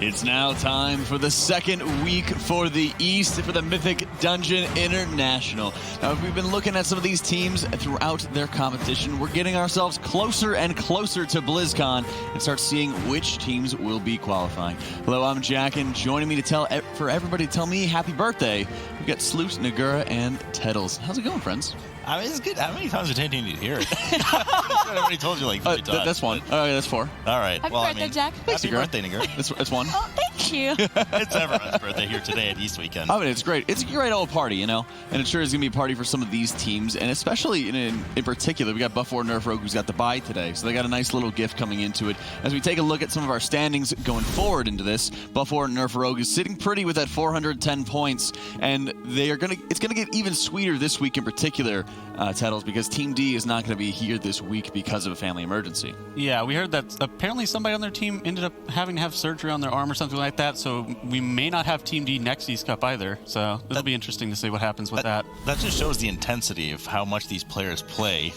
It's now time for the second week for the East for the Mythic Dungeon International. Now, we've been looking at some of these teams throughout their competition. We're getting ourselves closer and closer to BlizzCon and start seeing which teams will be qualifying. Hello, I'm Jack, and joining me for everybody to tell me happy birthday, we've got Sloot, Nagura, and Teddles. How's it going, friends? I mean, it's good. How many times did you need to hear it? I already told you like 3 times. That's one. Oh, yeah, that's 4. All right. Happy birthday, Jack. Thanks, happy birthday, Nagura. It's 1. Oh, thank you. It's everyone's birthday here today at East Weekend. I mean, it's great. It's a great old party, you know? And it sure is going to be a party for some of these teams. And especially in particular, we got Buff War Nerf Rogue who's got the bye today. So they got a nice little gift coming into it. As we take a look at some of our standings going forward into this, Buff War Nerf Rogue is sitting pretty with that 410 points. And it's going to get even sweeter this week in particular, Teddles, because Team D is not going to be here this week because of a family emergency. Yeah, we heard that apparently somebody on their team ended up having to have surgery on their arm or something like that, so we may not have Team D next East Cup either. So it'll be interesting to see what happens with that. That just shows the intensity of how much these players play.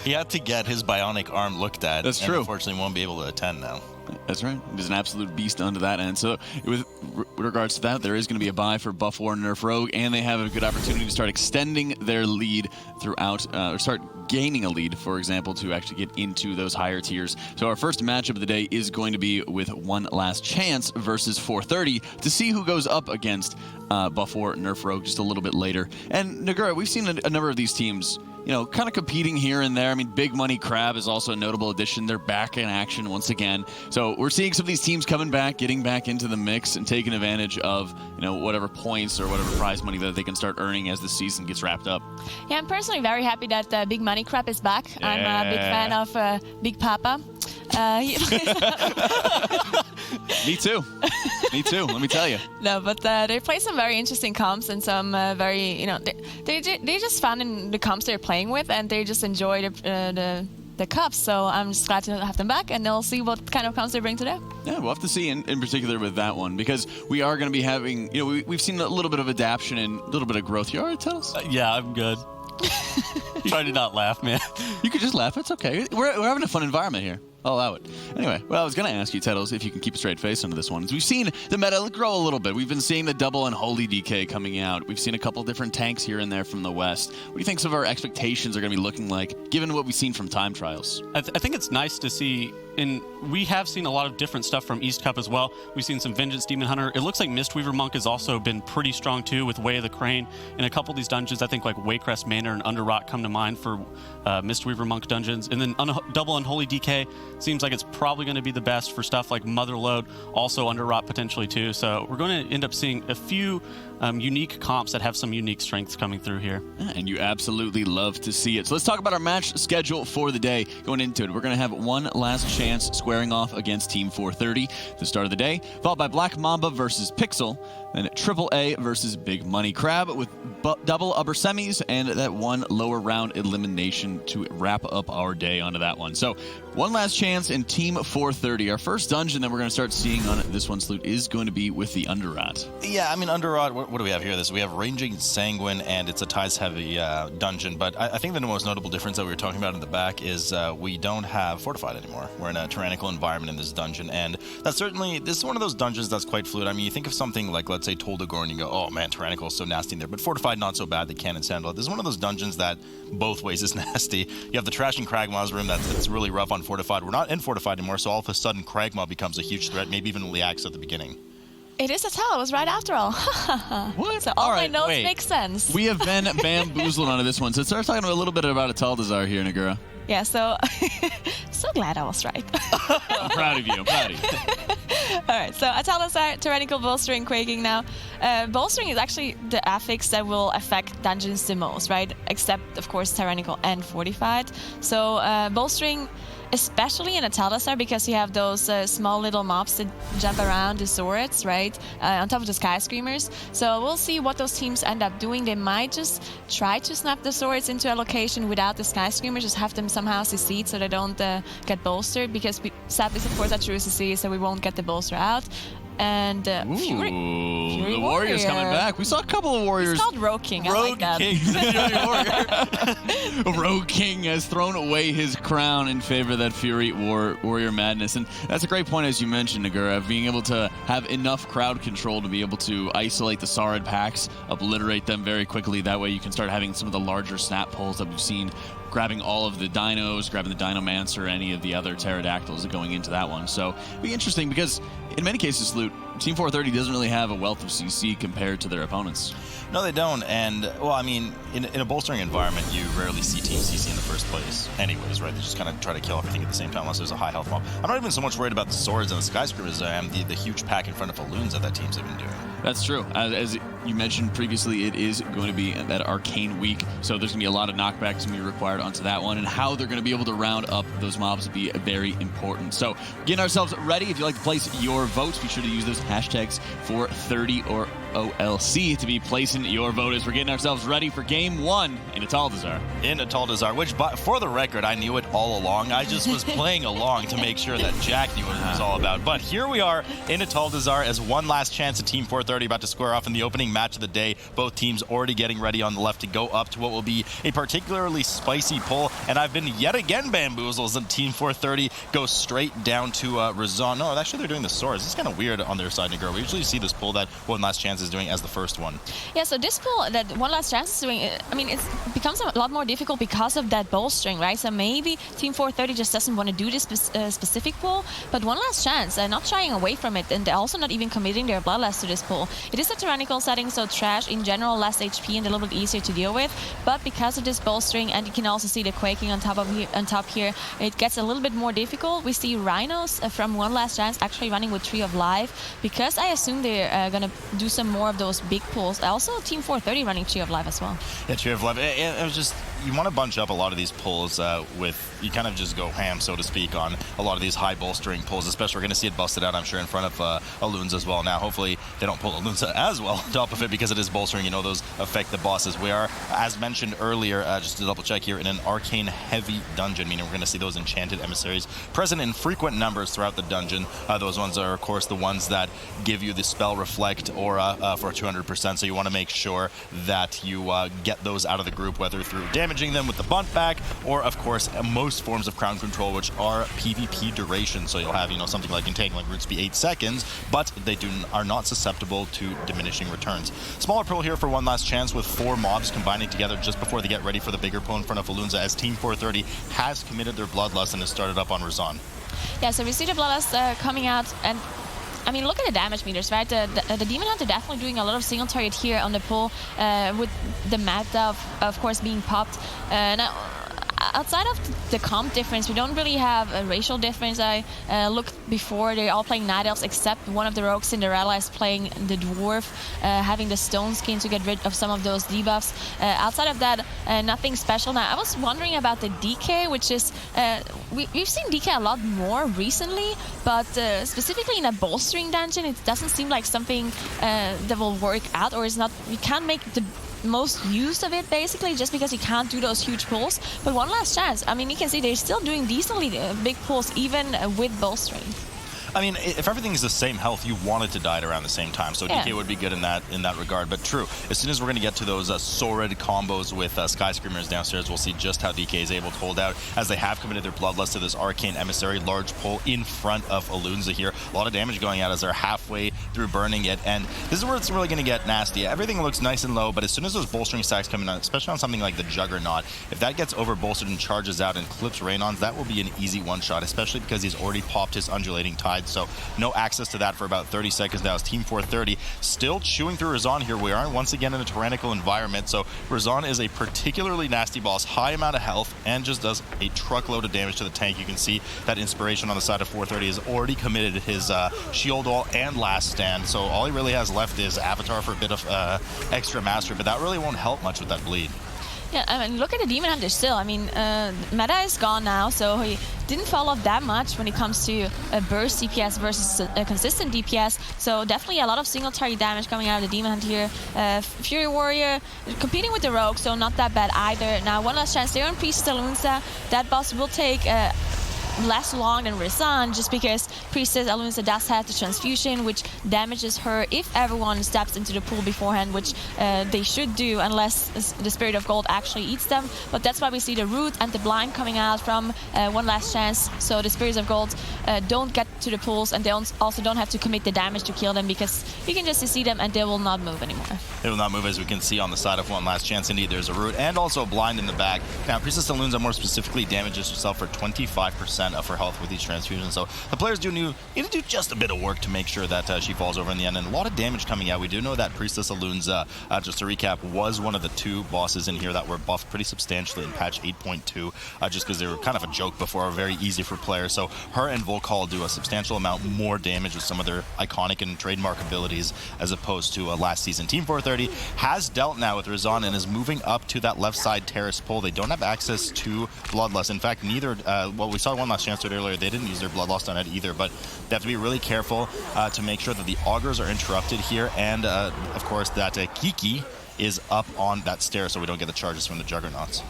He had to get his bionic arm looked at. That's true. Unfortunately, won't be able to attend now. That's right. He's an absolute beast onto that end. So with regards to that, there is going to be a bye for Buff War Nerf Rogue, and they have a good opportunity to start extending their lead throughout, or start gaining a lead, for example, to actually get into those higher tiers. So our first matchup of the day is going to be with One Last Chance versus 430 to see who goes up against Buff War Nerf Rogue just a little bit later. And Nagura, we've seen a number of these teams, you know, kind of competing here and there. I mean, Big Money Crab is also a notable addition. They're back in action once again. So we're seeing some of these teams coming back, getting back into the mix and taking advantage of, you know, whatever points or whatever prize money that they can start earning as the season gets wrapped up. Yeah, I'm personally very happy that Big Money Crab is back. Yeah. I'm a big fan of Big Papa. Me too. Me too, let me tell you. No, but they play some very interesting comps and some very, you know, they're just fun in the comps they're playing with, and they just enjoy the cups. So I'm just glad to have them back, and they'll see what kind of comps they bring today. Yeah, we'll have to see in particular with that one, because we are going to be having, you know, we've seen a little bit of adaptation and a little bit of growth. You all right, Teddles? Yeah, I'm good. Try to not laugh, man. You could just laugh. It's okay. We're having a fun environment here. I'll allow it. Anyway, what I was going to ask you, Teddles, if you can keep a straight face under this one, is we've seen the meta grow a little bit. We've been seeing the double unholy DK coming out. We've seen a couple different tanks here and there from the West. What do you think some of our expectations are going to be looking like, given what we've seen from time trials? I think it's nice to see, and we have seen a lot of different stuff from East Cup as well. We've seen some Vengeance Demon Hunter. It looks like Mistweaver Monk has also been pretty strong too, with Way of the Crane. In a couple of these dungeons, I think like Waycrest Manor and Underrot come to mind for Mistweaver Monk dungeons. And then double unholy DK seems like it's probably going to be the best for stuff like Motherlode, also Underrot potentially too. So we're going to end up seeing a few unique comps that have some unique strengths coming through here. And you absolutely love to see it. So let's talk about our match schedule for the day. Going into it, we're going to have One Last Chance squaring off against Team 430 at the start of the day, followed by Black Mamba versus Pixel, then AAA versus Big Money Crab with double upper semis and that one lower round elimination to wrap up our day onto that one. So One Last Chance in Team 430. Our first dungeon that we're going to start seeing on this one, Sloot, is going to be with the Underrot. Yeah, I mean, Underrot, what do we have here? We have Ranging Sanguine, and it's a ties-heavy dungeon, but I think the most notable difference that we were talking about in the back is we don't have Fortified anymore. We're in a tyrannical environment in this dungeon, and this is one of those dungeons that's quite fluid. I mean, you think of something like, let's say, Toldagor, and you go, oh man, tyrannical is so nasty in there, but Fortified, not so bad. The cannons handle it. This is one of those dungeons that both ways is nasty. You have the Trash and Kragmaw's room that's really rough on Fortified. We're not in Fortified anymore, so all of a sudden Kragmaw becomes a huge threat, maybe even Liax at the beginning. It is Atal. It was right after all. What? So all my notes make sense. We have been bamboozled onto this one, so let's start talking a little bit about Atal'Dazar here, Nagura. Yeah, so so glad I was right. I'm proud of you. I'm proud of you. All right, so Atal'Dazar, Tyrannical Bolstering, Quaking now. Bolstering is actually the affix that will affect dungeons the most, right? Except, of course, Tyrannical and Fortified. So Bolstering, especially in Atal'Dazar, because you have those small little mobs that jump around the Zorets, right? On top of the Sky Screamers. So we'll see what those teams end up doing. They might just try to snap the Zorets into a location without the Sky Screamers, just have them somehow secede so they don't get bolstered, because sadly, of course, that's true CC, so we won't get the bolster out. and Fury The Warrior's coming back. We saw a couple of Warriors. It's called Rogue King. I like that. Rogue King has thrown away his crown in favor of that Fury Warrior Madness. And that's a great point, as you mentioned, Nagura, being able to have enough crowd control to be able to isolate the Saurid packs, obliterate them very quickly. That way you can start having some of the larger snap pulls that we've seen, grabbing all of the dinos, grabbing the Dinomancer, any of the other pterodactyls going into that one. So it'll be interesting because in many cases, Loot, Team 430 doesn't really have a wealth of CC compared to their opponents. No, they don't. And, well, I mean, in a bolstering environment, you rarely see Team CC in the first place anyways, right? They just kind of try to kill everything at the same time unless there's a high health mob. I'm not even so much worried about the swords and the skyscrapers as I am the huge pack in front of Falloons that teams have been doing. That's true. As you mentioned previously, it is going to be that arcane week, so there's going to be a lot of knockbacks going to be required onto that one, and how they're going to be able to round up those mobs will be very important. So getting ourselves ready. If you'd like to place your votes, be sure to use those hashtags for 30 or OLC to be placing your vote as we're getting ourselves ready for Game 1 in Atal'Dazar. In Atal'Dazar, which, for the record, I knew it all along. I just was playing along to make sure that Jack knew what it was all about. But here we are in Atal'Dazar as one last chance at Team 430 about to square off in the opening match of the day. Both teams already getting ready on the left to go up to what will be a particularly spicy pull. And I've been yet again bamboozled as Team 430 goes straight down to Razan. No, actually they're doing the swords. It's kind of weird on their side, Nagura. We usually see this pull that one last chance is doing as the first one. Yeah, so this pull that one last chance is doing, I mean, it becomes a lot more difficult because of that bolstering, right? So maybe Team 430 just doesn't want to do this specific pull, but one last chance, not shying away from it, and they're also not even committing their bloodlust to this pull. It is a tyrannical setting, so trash in general, less HP and a little bit easier to deal with, but because of this bolstering, and you can also see the quaking on top here, it gets a little bit more difficult. We see Rhinos from one last chance actually running with Tree of Life, because I assume they're going to do some more of those big pulls. Also, Team 430 running Tree of Life as well. Yeah, Tree of Life. It was just, you want to bunch up a lot of these pulls you kind of just go ham, so to speak, on a lot of these high bolstering pulls, especially we're going to see it busted out, I'm sure, in front of Aloons as well. Now, hopefully, they don't pull Aloons as well on top of it because it is bolstering. You know, those affect the bosses. We are, as mentioned earlier, just to double check here, in an arcane heavy dungeon, meaning we're going to see those enchanted emissaries present in frequent numbers throughout the dungeon. Those ones are, of course, the ones that give you the spell reflect aura for 200%, so you want to make sure that you get those out of the group, whether through damaging them with the bunt back or, of course, most forms of crown control, which are PvP duration. So you'll have, you know, something like Entangling Roots be 8 seconds, but they are not susceptible to diminishing returns. Smaller pull here for one last chance with 4 mobs combining together just before they get ready for the bigger pull in front of Falunza, as Team 430 has committed their bloodlust and has started up on Razan. Yeah, so we see the bloodlust coming out, and I mean, look at the damage meters, right? The Demon Hunter definitely doing a lot of single target here on the pull, with the Magda, of course, being popped. Now, outside of the comp difference, we don't really have a racial difference. I looked before, they're all playing Night Elves, except one of the rogues, Cinderella, is playing the Dwarf, having the Stone Skin to get rid of some of those debuffs. Outside of that, nothing special. Now, I was wondering about the DK, which is, we've seen DK a lot more recently, but specifically in a bolstering dungeon, it doesn't seem like something that will work out, or is not, you can't make the most use of it, basically, just because you can't do those huge pulls. But one last chance, I mean, you can see they're still doing decently big pulls, even with bolstering. I mean, if everything's the same health, you want it to die at around the same time. So yeah. DK would be good in that regard. But true, as soon as we're going to get to those Saurid combos with Sky Screamers downstairs, we'll see just how DK is able to hold out, as they have committed their bloodlust to this Arcane Emissary large pull in front of Alunza here. A lot of damage going out as they're halfway through burning it. And this is where it's really going to get nasty. Everything looks nice and low, but as soon as those bolstering stacks come in, especially on something like the Juggernaut, if that gets over bolstered and charges out and clips Raynons, that will be an easy one-shot, especially because he's already popped his Undulating Tide. So no access to that for about 30 seconds now as Team 430 still chewing through Razan here. We are once again in a tyrannical environment, so Razan is a particularly nasty boss, high amount of health, and just does a truckload of damage to the tank. You can see that Inspiration on the side of 430 has already committed his Shield Wall and Last Stand, so all he really has left is Avatar for a bit of extra mastery, but that really won't help much with that bleed. Yeah, I mean, look at the Demon Hunter still. I mean, meta is gone now, so he didn't fall off that much when it comes to burst DPS versus a consistent DPS. So definitely a lot of single target damage coming out of the Demon Hunter here. Fury Warrior competing with the Rogue, so not that bad either. Now, one last chance there on Priestess Alunza. That boss will take less long than Rizan, just because Priestess Alunza does have the transfusion, which damages her if everyone steps into the pool beforehand, which they should do unless the Spirit of Gold actually eats them. But that's why we see the Root and the Blind coming out from One Last Chance, so the Spirits of Gold don't get to the pools, and they also don't have to commit the damage to kill them, because you can just see them and they will not move anymore. They will not move, as we can see on the side of One Last Chance. Indeed, there's a Root and also a Blind in the back. Now, Priestess Alunza more specifically damages herself for 25% of her health with each transfusion, so the players need to do just a bit of work to make sure that she falls over in the end, and a lot of damage coming out. We do know that Priestess Alunza, just to recap, was one of the 2 bosses in here that were buffed pretty substantially in patch 8.2, just because they were kind of a joke before, very easy for players. So her and Volkal do a substantial amount more damage with some of their iconic and trademark abilities as opposed to last season. Team 430 has dealt now with Rizan and is moving up to that left side terrace pole. They don't have access to Bloodlust. In fact, neither, well, we saw One Last Chance earlier, they didn't use their Bloodlust on it either, but they have to be really careful to make sure that the augurs are interrupted here, and of course that Kiki is up on that stair so we don't get the charges from the Juggernauts.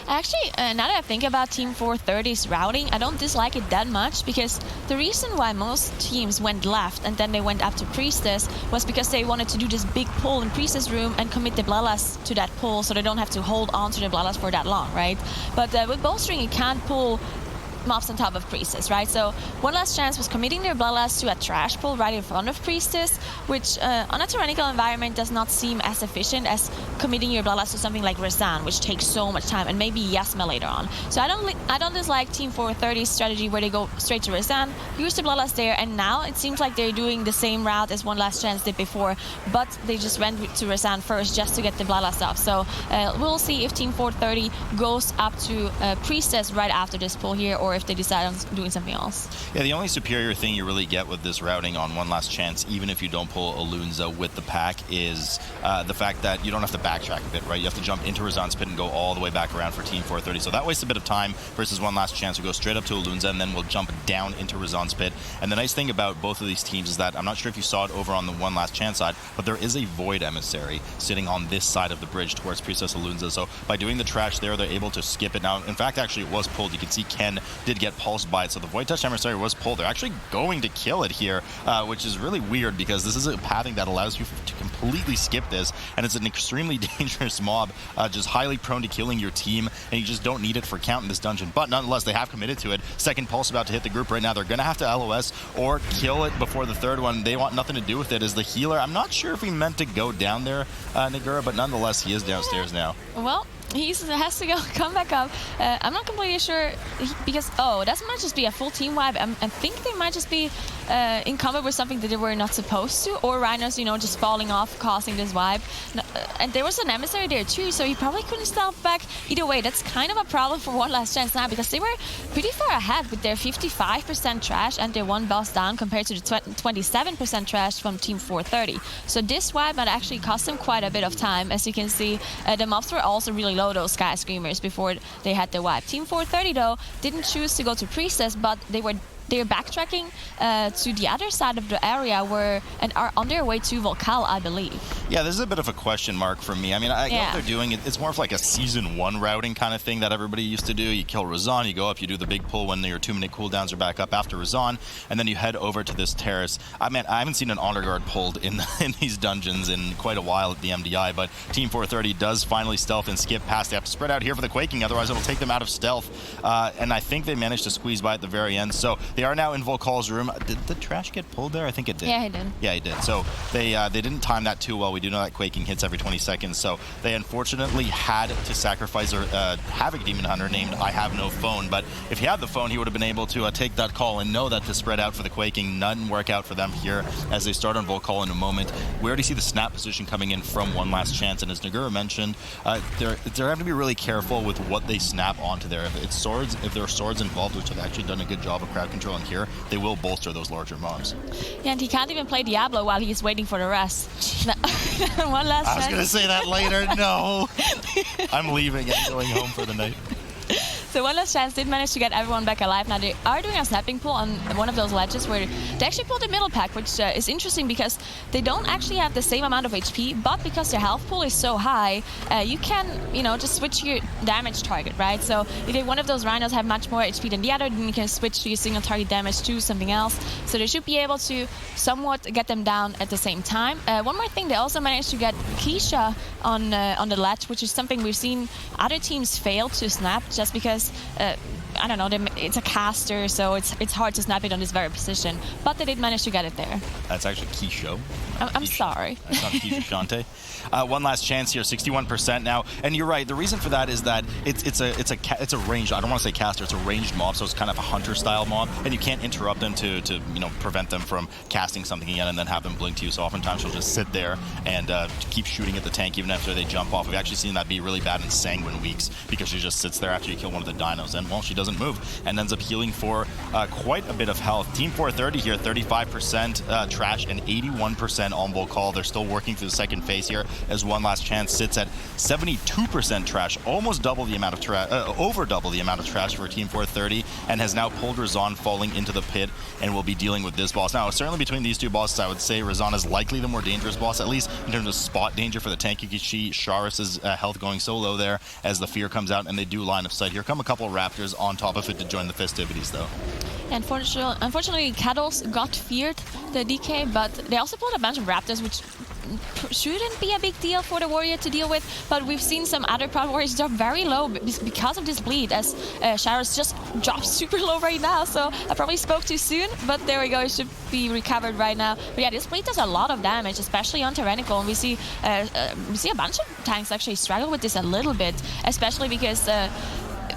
Actually, now that I think about Team 430's routing, I don't dislike it that much, because the reason why most teams went left and then they went up to Priestess was because they wanted to do this big pull in Priestess room and commit the Bloodlust to that pull, so they don't have to hold on to the Bloodlust for that long, right? But with Bowstring, you can't pull mobs on top of Priestess, right? So One Last Chance was committing their Bloodlust to a trash pool right in front of Priestess, which on a tyrannical environment does not seem as efficient as committing your Bloodlust to something like Rizan, which takes so much time, and maybe Yasma later on. So I don't dislike Team 430's strategy where they go straight to Rizan, use the Bloodlust there, and now it seems like they're doing the same route as One Last Chance did before, but they just went to Rizan first just to get the Bloodlust up. So we'll see if Team 430 goes up to Priestess right after this pull here, or if they decide on doing something else. Yeah, the only superior thing you really get with this routing on One Last Chance, even if you don't pull Alunza with the pack, is the fact that you don't have to backtrack a bit, right? You have to jump into Rizan's pit and go all the way back around for Team 430. So that wastes a bit of time versus One Last Chance. We go straight up to Alunza and then we'll jump down into Rizan's pit. And the nice thing about both of these teams is that, I'm not sure if you saw it over on the One Last Chance side, but there is a Void Emissary sitting on this side of the bridge towards Priestess Alunza. So by doing the trash there, they're able to skip it. Now, in fact, actually, it was pulled. You can see Ken did get pulsed by it, so the Void Touch Emissary was pulled. They're actually going to kill it here, which is really weird, because this is a pathing that allows you to completely skip this, and it's an extremely dangerous mob, just highly prone to killing your team, and you just don't need it for count in this dungeon. But nonetheless, they have committed to it. Second pulse about to hit the group right now. They're going to have to LOS or kill it before the third one. They want nothing to do with it as the healer. I'm not sure if he meant to go down there, Nagura, but nonetheless, he is downstairs now. Well, he has to come back up. I'm not completely sure, because, that might just be a full team wipe. I think they might just be in combat with something that they were not supposed to, or Rhinos, just falling off, causing this wipe. And there was an emissary there too, so he probably couldn't stop back. Either way, that's kind of a problem for One Last Chance now, because they were pretty far ahead with their 55% trash and their one boss down compared to the 27% trash from Team 430. So this wipe might actually cost them quite a bit of time. As you can see, the mobs were also really low, those Sky Screamers, before they had the wipe. Team 430 though didn't choose to go to Priestess, but they're backtracking to the other side of the area and are on their way to Volkal, I believe. Yeah, this is a bit of a question mark for me. I mean, I get what they're doing. It's more of like a Season 1 routing kind of thing that everybody used to do. You kill Rizan, you go up, you do the big pull when your 2-minute cooldowns are back up after Rizan, and then you head over to this terrace. I mean, I haven't seen an honor guard pulled in these dungeons in quite a while at the MDI, but Team 430 does finally stealth and skip past. They have to spread out here for the Quaking, otherwise it'll take them out of stealth. And I think they managed to squeeze by at the very end. So they are now in Volkal's room. Did the trash get pulled there? I think it did. Yeah, he did. Yeah, he did. So they didn't time that too well. We do know that Quaking hits every 20 seconds. So they unfortunately had to sacrifice a Havoc Demon Hunter named I Have No Phone. But if he had the phone, he would have been able to take that call and know that to spread out for the Quaking. None work out for them here as they start on Volkal in a moment. We already see the snap position coming in from One Last Chance. And as Nagura mentioned, they're having to be really careful with what they snap onto there. If there are swords involved, which have actually done a good job of crowd controlling here, they will bolster those larger mobs. Yeah, and he can't even play Diablo while he's waiting for the rest. One last I was going to say that later. No. I'm leaving. I'm going home for the night. So One Last Chance did manage to get everyone back alive. Now they are doing a snapping pull on one of those ledges where they actually pulled the middle pack, which is interesting because they don't actually have the same amount of HP, but because their health pool is so high, you can, just switch your damage target, right? So if one of those rhinos have much more HP than the other, then you can switch to your single target damage to something else. So they should be able to somewhat get them down at the same time. One more thing, they also managed to get Keisha on the ledge, which is something we've seen other teams fail to snap just because I don't know, it's a caster, so it's hard to snap it on this very position. But they did manage to get it there. That's actually Keisha. I'm sorry. That's not Keisha Shante. One Last Chance here, 61% now. And you're right. The reason for that is that it's a ranged. I don't want to say caster. It's a ranged mob, so it's kind of a hunter style mob, and you can't interrupt them to prevent them from casting something again and then have them blink to you. So oftentimes she'll just sit there and keep shooting at the tank even after they jump off. We've actually seen that be really bad in Sanguine weeks because she just sits there after you kill one of the dinos, and well, she doesn't move and ends up healing for quite a bit of health. Team 430 here, 35% trash and 81% on Volcall. They're still working through the second phase here as One Last Chance sits at 72% trash, almost double the amount of trash, over double the amount of trash for Team 430, and has now pulled Razan falling into the pit and will be dealing with this boss. Now, certainly between these two bosses, I would say Razan is likely the more dangerous boss, at least in terms of spot danger for the tank. You can see Sharis's health going so low there as the fear comes out, and they do line of sight. Here come a couple of Raptors on top of it to join the festivities, though. Unfortunately, Cattles got feared the DK, but they also pulled a bunch of Raptors, which shouldn't be a big deal for the warrior to deal with, but we've seen some other Proud warriors drop very low because of this bleed, as Sharis just dropped super low right now, so I probably spoke too soon, but there we go, it should be recovered right now. But yeah, this bleed does a lot of damage, especially on Tyrannical, and we see a bunch of tanks actually struggle with this a little bit, especially because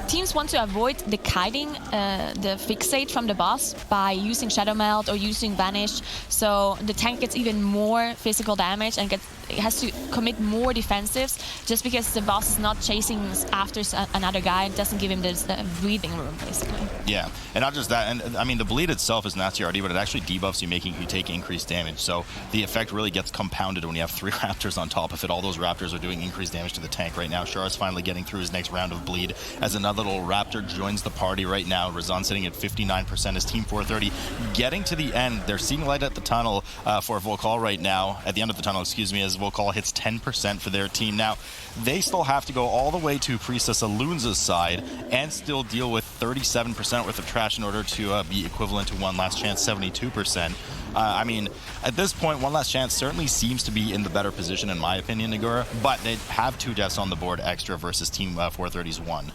teams want to avoid the kiting, the fixate from the boss by using Shadow Melt or using Vanish, so the tank gets even more physical damage and has to commit more defensives just because the boss is not chasing after another guy and doesn't give him this breathing room, basically. Yeah, and not just that, and I mean, the bleed itself is nasty already, but it actually debuffs you, making you take increased damage, so the effect really gets compounded when you have 3 Raptors on top of it. All those Raptors are doing increased damage to the tank right now. Shara's finally getting through his next round of bleed as another little Raptor joins the party right now. Razan sitting at 59% as Team 430 getting to the end. They're seeing light at the tunnel for Volcall right now, at the end of the tunnel, excuse me, as Volcall hits 10% for their team. Now, they still have to go all the way to Priestess Alunza's side and still deal with 37% worth of trash in order to be equivalent to One Last Chance, 72%. I mean, at this point, One Last Chance certainly seems to be in the better position, in my opinion, Nagura, but they have 2 deaths on the board extra versus Team 430's 1.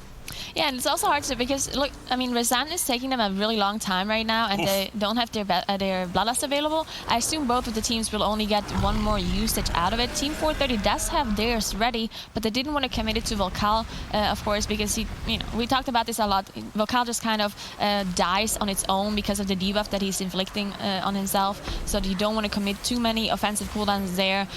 Yeah, and it's also hard to, because look, I mean, Razan is taking them a really long time right now, and they don't have their Bloodlust available. I assume both of the teams will only get 1 more usage out of it. Team 430 does have theirs ready, but they didn't want to commit it to Volcall, of course, because we talked about this a lot. Volcall just kind of dies on its own because of the debuff that he's inflicting on himself, so you don't want to commit too many offensive cooldowns there.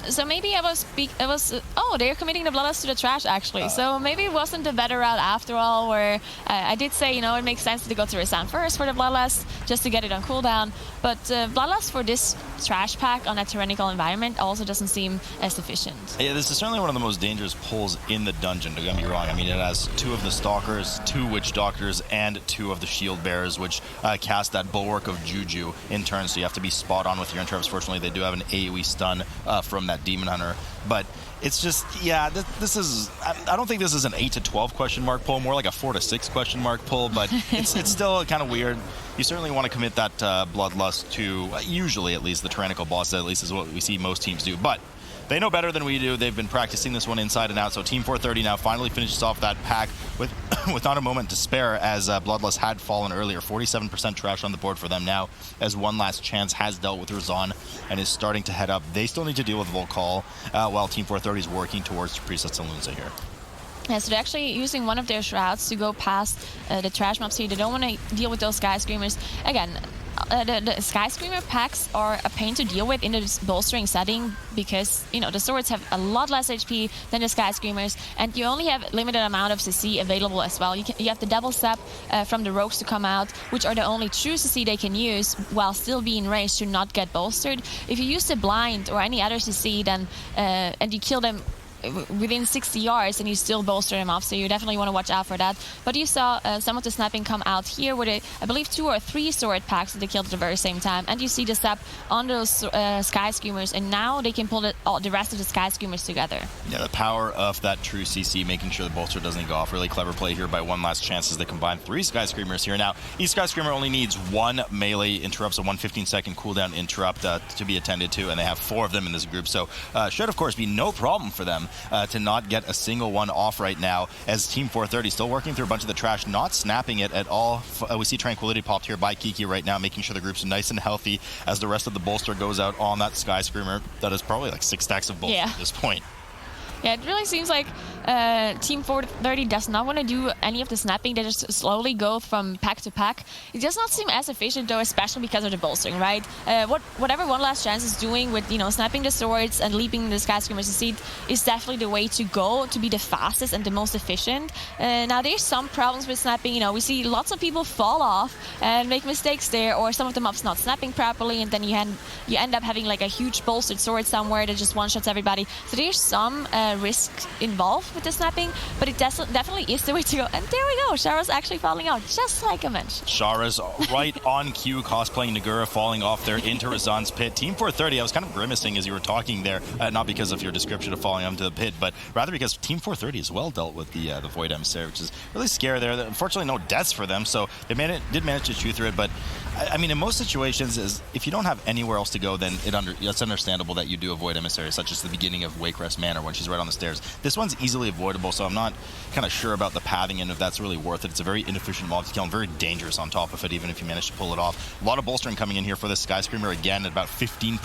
So maybe they're committing the Bloodlust to the trash, actually. So maybe it wasn't the better route after all, where I did say, it makes sense to go to Razan first for the Bloodlust, just to get it on cooldown. But Bloodlust for this trash pack on a tyrannical environment also doesn't seem as sufficient. Yeah, this is certainly one of the most dangerous pulls in the dungeon, don't get me wrong. I mean, it has 2 of the Stalkers, 2 Witch Doctors, and 2 of the Shield Bearers, which cast that Bulwark of Juju in turn, so you have to be spot on with your interrupts. Fortunately, they do have an AoE stun from that Demon Hunter, but it's just, yeah, this is, I don't think this is an 8 to 12 question mark pull, more like a 4 to 6 question mark pull, but it's still kind of weird. You certainly want to commit that Bloodlust to, usually at least, the Tyrannical boss, at least is what we see most teams do, but they know better than we do. They've been practicing this one inside and out, so Team 430 now finally finishes off that pack without a moment to spare, as Bloodlust had fallen earlier. 47% trash on the board for them now, as One Last Chance has dealt with Razan and is starting to head up. They still need to deal with Volcall, while Team 430 is working towards Priestess Alunza here. Yeah, so they're actually using one of their shrouds to go past the trash mobs here. They don't want to deal with those Sky Screamers. Again, the Sky Screamer packs are a pain to deal with in this bolstering setting because, the swords have a lot less HP than the Sky Screamers, and you only have limited amount of CC available as well. You have the double step from the rogues to come out, which are the only true CC they can use while still being ranged to not get bolstered. If you use the blind or any other CC, then and you kill them within 60 yards and you still bolster him up, so you definitely want to watch out for that. But you saw some of the snapping come out here with, I believe, 2 or 3 sword packs that they killed at the very same time, and you see the sap on those Sky Screamers, and now they can pull the rest of the Sky Screamers together. Yeah, the power of that true CC, making sure the bolster doesn't go off. Really clever play here by One Last Chance as they combine 3 Sky Screamers here. Now, each Sky Screamer only needs 1 melee interrupt, so 1 15-second cooldown interrupt to be attended to, and they have 4 of them in this group, so should, of course, be no problem for them to not get a single one off right now, as Team 430 still working through a bunch of the trash, not snapping it at all. We see Tranquility popped here by Kiki right now, making sure the group's nice and healthy as the rest of the bolster goes out on that Sky Screamer. That is probably like 6 stacks of bolster at this point. Yeah, it really seems like Team 430 does not want to do any of the snapping. They just slowly go from pack to pack. It does not seem as efficient, though, especially because of the bolstering, right? Whatever One Last Chance is doing with, snapping the swords and leaping the Sky Screamers to seed is definitely the way to go to be the fastest and the most efficient. Now, there's some problems with snapping. We see lots of people fall off and make mistakes there, or some of the mobs not snapping properly, and then you end up having like a huge bolstered sword somewhere that just one-shots everybody. So there's some risk involved with the snapping, but it definitely is the way to go. And there we go, Shara's actually falling out, just like I mentioned. Shara's right on cue, cosplaying Nagura, falling off there into Razan's pit. Team 430, I was kind of grimacing as you were talking there, not because of your description of falling onto the pit, but rather because Team 430 as well dealt with the Void Emissary, which is really scary there. Unfortunately, no deaths for them, so they did manage to chew through it, but I mean, in most situations, if you don't have anywhere else to go, then it's understandable that you do avoid Emissary, such as the beginning of Wake Rest Manor when she's right on the stairs. This one's easily avoidable, so I'm not kind of sure about the pathing and if that's really worth it. It's a very inefficient mob to kill and very dangerous on top of it, even if you manage to pull it off. A lot of bolstering coming in here for the Sky Screamer again at about 15%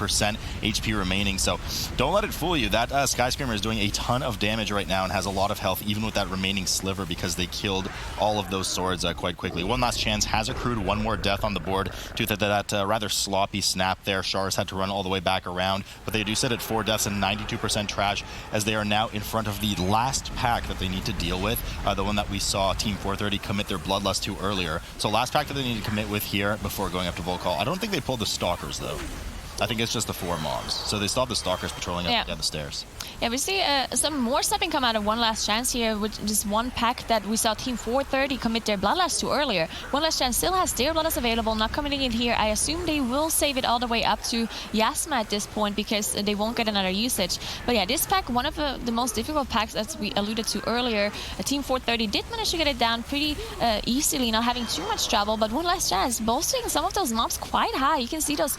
HP remaining, so don't let it fool you. That Sky Screamer is doing a ton of damage right now and has a lot of health, even with that remaining sliver, because they killed all of those swords quite quickly. One Last Chance has accrued 1 more death on the board due to that rather sloppy snap there. Shars had to run all the way back around, but they do sit at 4 deaths and 92% trash as they are now in front of the last pack that they need to deal with, the one that we saw Team 430 commit their Bloodlust to earlier. So last pack that they need to commit with here before going up to Volcall. I don't think they pulled the Stalkers, though. I think it's just the 4 mobs. So they still have the Stalkers patrolling up the stairs. Yeah, we see some more stepping come out of One Last Chance here, with just one pack that we saw Team 430 commit their Bloodlust to earlier. One Last Chance still has their Bloodlust available, not committing it here. I assume they will save it all the way up to Yasma at this point because they won't get another usage. But yeah, this pack, one of the most difficult packs as we alluded to earlier. Team 430 did manage to get it down pretty easily, not having too much trouble, but One Last Chance bolstering some of those mobs quite high. You can see those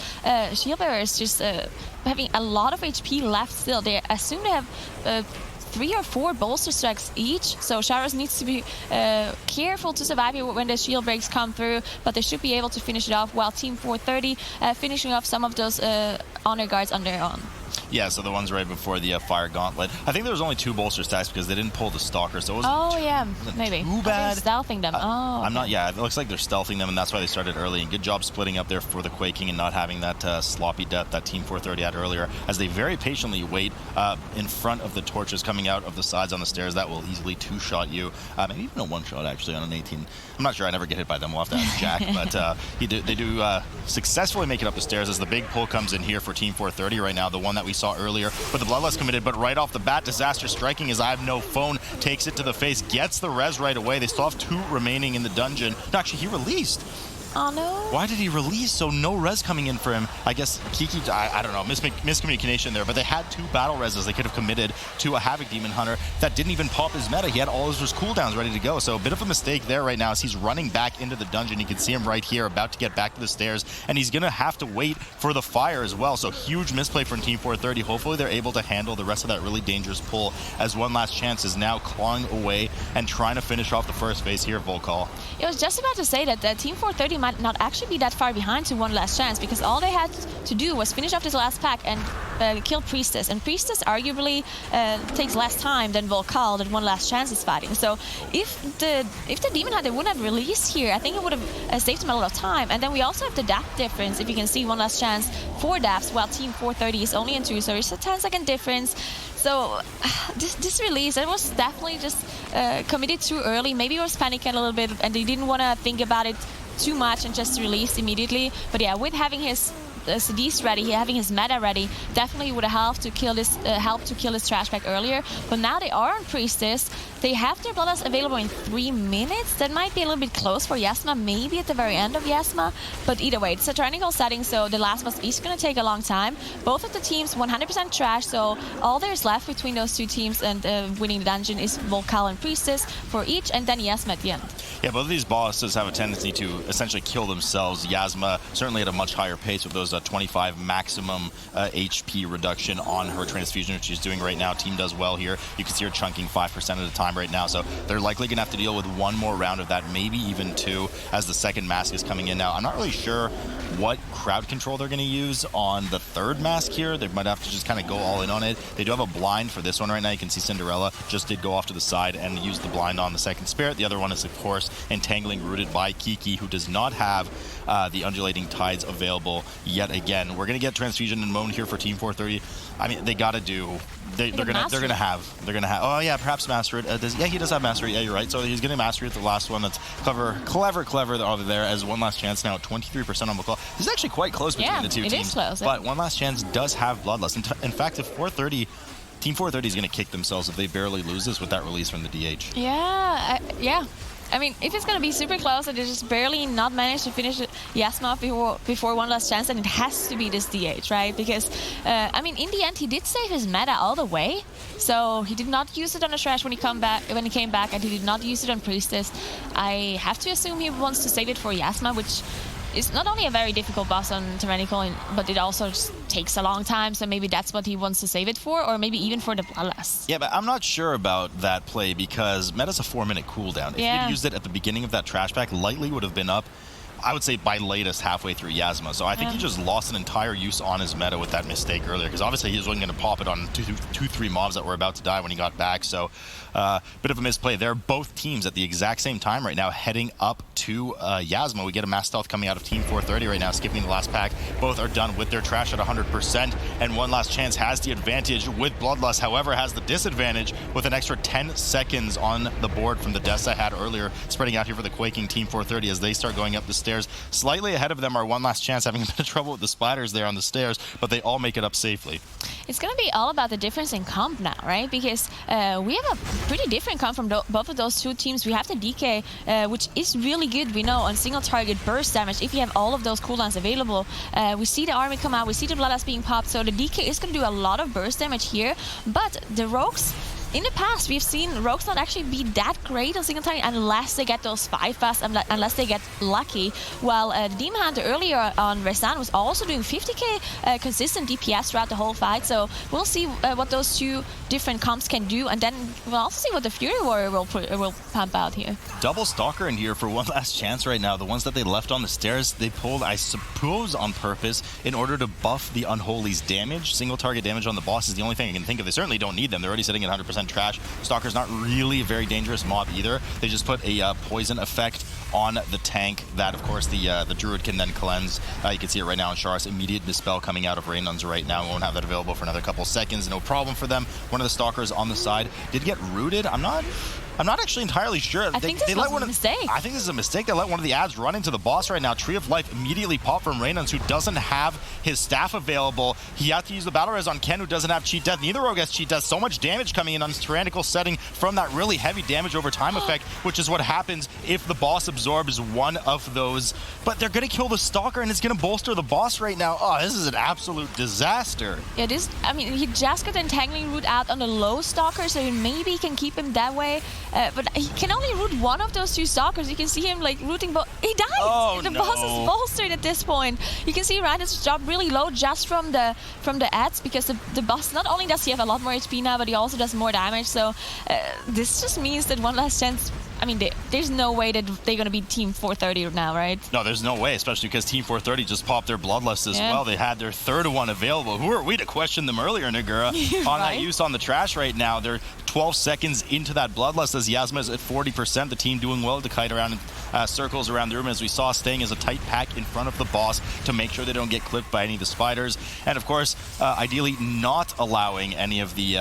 shield bearers just having a lot of HP left still. They assume they have 3 or 4 bolster strikes each, so Sharos needs to be careful to survive here when the shield breaks come through, but they should be able to finish it off, while Team 430 finishing off some of those honor guards on their own. Yeah, so the ones right before the Fire Gauntlet. I think there was only 2 bolster stacks because they didn't pull the Stalker, so it wasn't maybe too bad. They're stealthing them. I'm not, it looks like they're stealthing them, and that's why they started early. And good job splitting up there for the Quaking and not having that sloppy death that Team 430 had earlier, as they very patiently wait in front of the torches coming out of the sides on the stairs. That will easily 2-shot you. Maybe even a 1-shot, actually, on an 18. I'm not sure. I never get hit by them. We'll have to ask Jack. But they do successfully make it up the stairs as the big pull comes in here for Team 430 right now, the one that we saw earlier. But the Bloodlust committed, but right off the bat, Disaster striking as I have no phone, takes it to the face, gets the res right away. They still have 2 remaining in the dungeon. No, actually, he released. Oh, no. Why did he release? So no res coming in for him. I guess Kiki, I don't know, miscommunication there, but they had 2 battle reses they could have committed to a Havoc Demon Hunter that didn't even pop his meta. He had all of his cooldowns ready to go. So a bit of a mistake there right now as he's running back into the dungeon. You can see him right here about to get back to the stairs, and he's going to have to wait for the fire as well. So huge misplay from Team 430. Hopefully they're able to handle the rest of that really dangerous pull, as One Last Chance is now clawing away and trying to finish off the first phase here, Volcall. I was just about to say that Team 430 might not actually be that far behind to One Last Chance, because all they had to do was finish off this last pack and kill Priestess. And Priestess arguably takes less time than Volcall that One Last Chance is fighting. So if the Demon Hunter wouldn't have released here, I think it would have saved him a lot of time. And then we also have the depth difference. If you can see, One Last Chance 4 deaths, while Team 430 is only in 2, so it's a 10-second difference. So this release, it was definitely just committed too early. Maybe he was panicking a little bit and they didn't want to think about it too much and just release immediately. But yeah, with having his CDs ready, having his meta ready, definitely would have helped to kill this trash pack earlier. But now they are on Priestess. They have their Bloodlust available in 3 minutes. That might be a little bit close for Yasma, maybe at the very end of Yasma. But either way, it's a tyrannical setting, so the last boss is going to take a long time. Both of the teams 100% trash, so all there's left between those two teams and winning the dungeon is Volcal and Priestess for each, and then Yasma at the end. Yeah, both of these bosses have a tendency to essentially kill themselves. Yasma certainly at a much higher pace with those 25 maximum HP reduction on her transfusion, which she's doing right now. Team does well here. You can see her chunking 5% at a time right now, so they're likely going to have to deal with one more round of that, maybe even 2, as the second mask is coming in now. I'm not really sure what crowd control they're going to use on the third mask here. They might have to just kind of go all in on it. They do have a blind for this one right now. You can see Cinderella just did go off to the side and use the blind on the second spirit. The other one is, of course, Entangling, rooted by Kiki, who does not have the Undulating Tides available yet again. We're going to get Transfusion and Moan here for Team 430. I mean, they got to do... They're gonna have. Oh yeah, perhaps Master It. Yeah, he does have Master It. Yeah, you're right. So he's gonna Master It, the last one. That's clever over there. As one last chance now at 23% on McCall. This is actually quite close between the two teams. It is close. But one last chance does have Bloodlust. In fact, if 430. Team 430 is going to kick themselves if they barely lose this with that release from the DH. Yeah, yeah. I mean, if it's going to be super close and they just barely not manage to finish Yasma before one last chance, then it has to be this DH, right? Because, I mean, in the end, he did save his meta all the way. So he did not use it on the Trash when he came back, and he did not use it on Priestess. I have to assume he wants to save it for Yasma, which is not only a very difficult boss on Tyrannical, but it also just takes a long time, so maybe that's what he wants to save it for, or maybe even for the Bloodlust. Yeah, but I'm not sure about that play because meta's a 4-minute cooldown. If you'd used it at the beginning of that trash pack, likely would have been up, I would say, by latest halfway through Yasma. So I think he just lost an entire use on his meta with that mistake earlier, because obviously he was only going to pop it on 2-3 mobs that were about to die when he got back. So bit of a misplay. They're both teams at the exact same time right now heading up to Yasma. We get a mass stealth coming out of Team 430 right now, skipping the last pack. Both are done with their trash at 100%, and one last chance has the advantage with Bloodlust, however has the disadvantage with an extra 10 seconds on the board from the deaths I had earlier, spreading out here for the quaking Team 430 as they start going up the stairs. Slightly ahead of them are one last chance, having a bit of trouble with the spiders there on the stairs, but they all make it up safely. It's going to be all about the difference in comp now, right? Because we have a pretty different comp from both of those two teams. We have the DK, which is really good, we know, on single target burst damage. If you have all of those cooldowns available, we see the army come out, we see the Bloodlust being popped, so the DK is going to do a lot of burst damage here. But the Rogues, in the past, we've seen Rogues not actually be that great on single target unless they get those 5 fast, unless they get lucky. While the Demon Hunter earlier on Resan was also doing 50k consistent DPS throughout the whole fight. So we'll see what those two different comps can do, and then we'll also see what the Fury Warrior will pump out here. Double Stalker in here for one last chance right now. The ones that they left on the stairs, they pulled, I suppose, on purpose in order to buff the Unholy's damage. Single target damage on the boss is the only thing I can think of. They certainly don't need them. They're already sitting at 100% trash. Stalker's not really a very dangerous mob either. They just put a poison effect on the tank that, of course, the Druid can then cleanse. You can see it right now in Sharas. Immediate Dispel coming out of Raynuns right now. We won't have that available for another couple seconds. No problem for them. One of the Stalkers on the side did get rooted. I'm not actually entirely sure. I think this was a mistake. I think this is a mistake. They let one of the ads run into the boss right now. Tree of Life immediately popped from Raynuns, who doesn't have his staff available. He had to use the Battle Res on Ken, who doesn't have Cheat Death. Neither Rogue has Cheat Death. So much damage coming in on this tyrannical setting from that really heavy damage over time effect, which is what happens if the boss absorbs one of those. But they're going to kill the Stalker, and it's going to bolster the boss right now. Oh, this is an absolute disaster. Yeah, I mean, he just got the Entangling Root out on the low Stalker, so maybe he can keep him that way. But he can only root one of those two Stalkers. You can see him like rooting, but he died. Oh, the boss is bolstered at this point. You can see Ryan's dropped really low just from the ads, because the boss, not only does he have a lot more HP now, but he also does more damage. So this just means that one last chance. I mean, there's no way that they're going to be Team 430 now, right? No, there's no way, especially because Team 430 just popped their Bloodlust as well. They had their third one available. Who are we to question them earlier, Nagura, on that use on the trash right now? They're 12 seconds into that Bloodlust as Yasma is at 40%. The team doing well to kite around in circles around the room, as we saw, staying as a tight pack in front of the boss to make sure they don't get clipped by any of the spiders. And of course, ideally not allowing any of the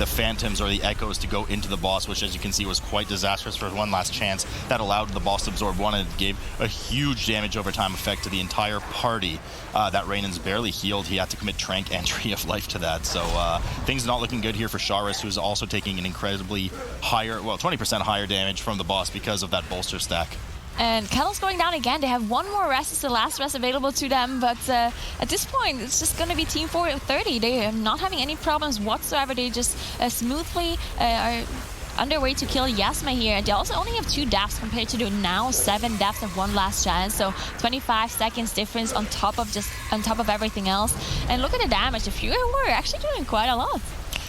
phantoms or the echoes to go into the boss, which as you can see was quite disastrous for one last chance. That allowed the boss to absorb one, and it gave a huge damage over time effect to the entire party. That Raynon's barely healed. He had to commit Trank and Tree of Life to that. So things not looking good here for Sharis, who's also taking an incredibly higher, well, 20% higher damage from the boss because of that bolster stack. And Kettle's going down again. They have one more rest. It's the last rest available to them. But at this point, it's just going to be Team 430. They are not having any problems whatsoever. They just smoothly are underway to kill Yasma here. They also only have 2 deaths compared to the now 7 deaths of one last chance. So 25 seconds difference on top of everything else. And look at the damage. The Fury were actually doing quite a lot.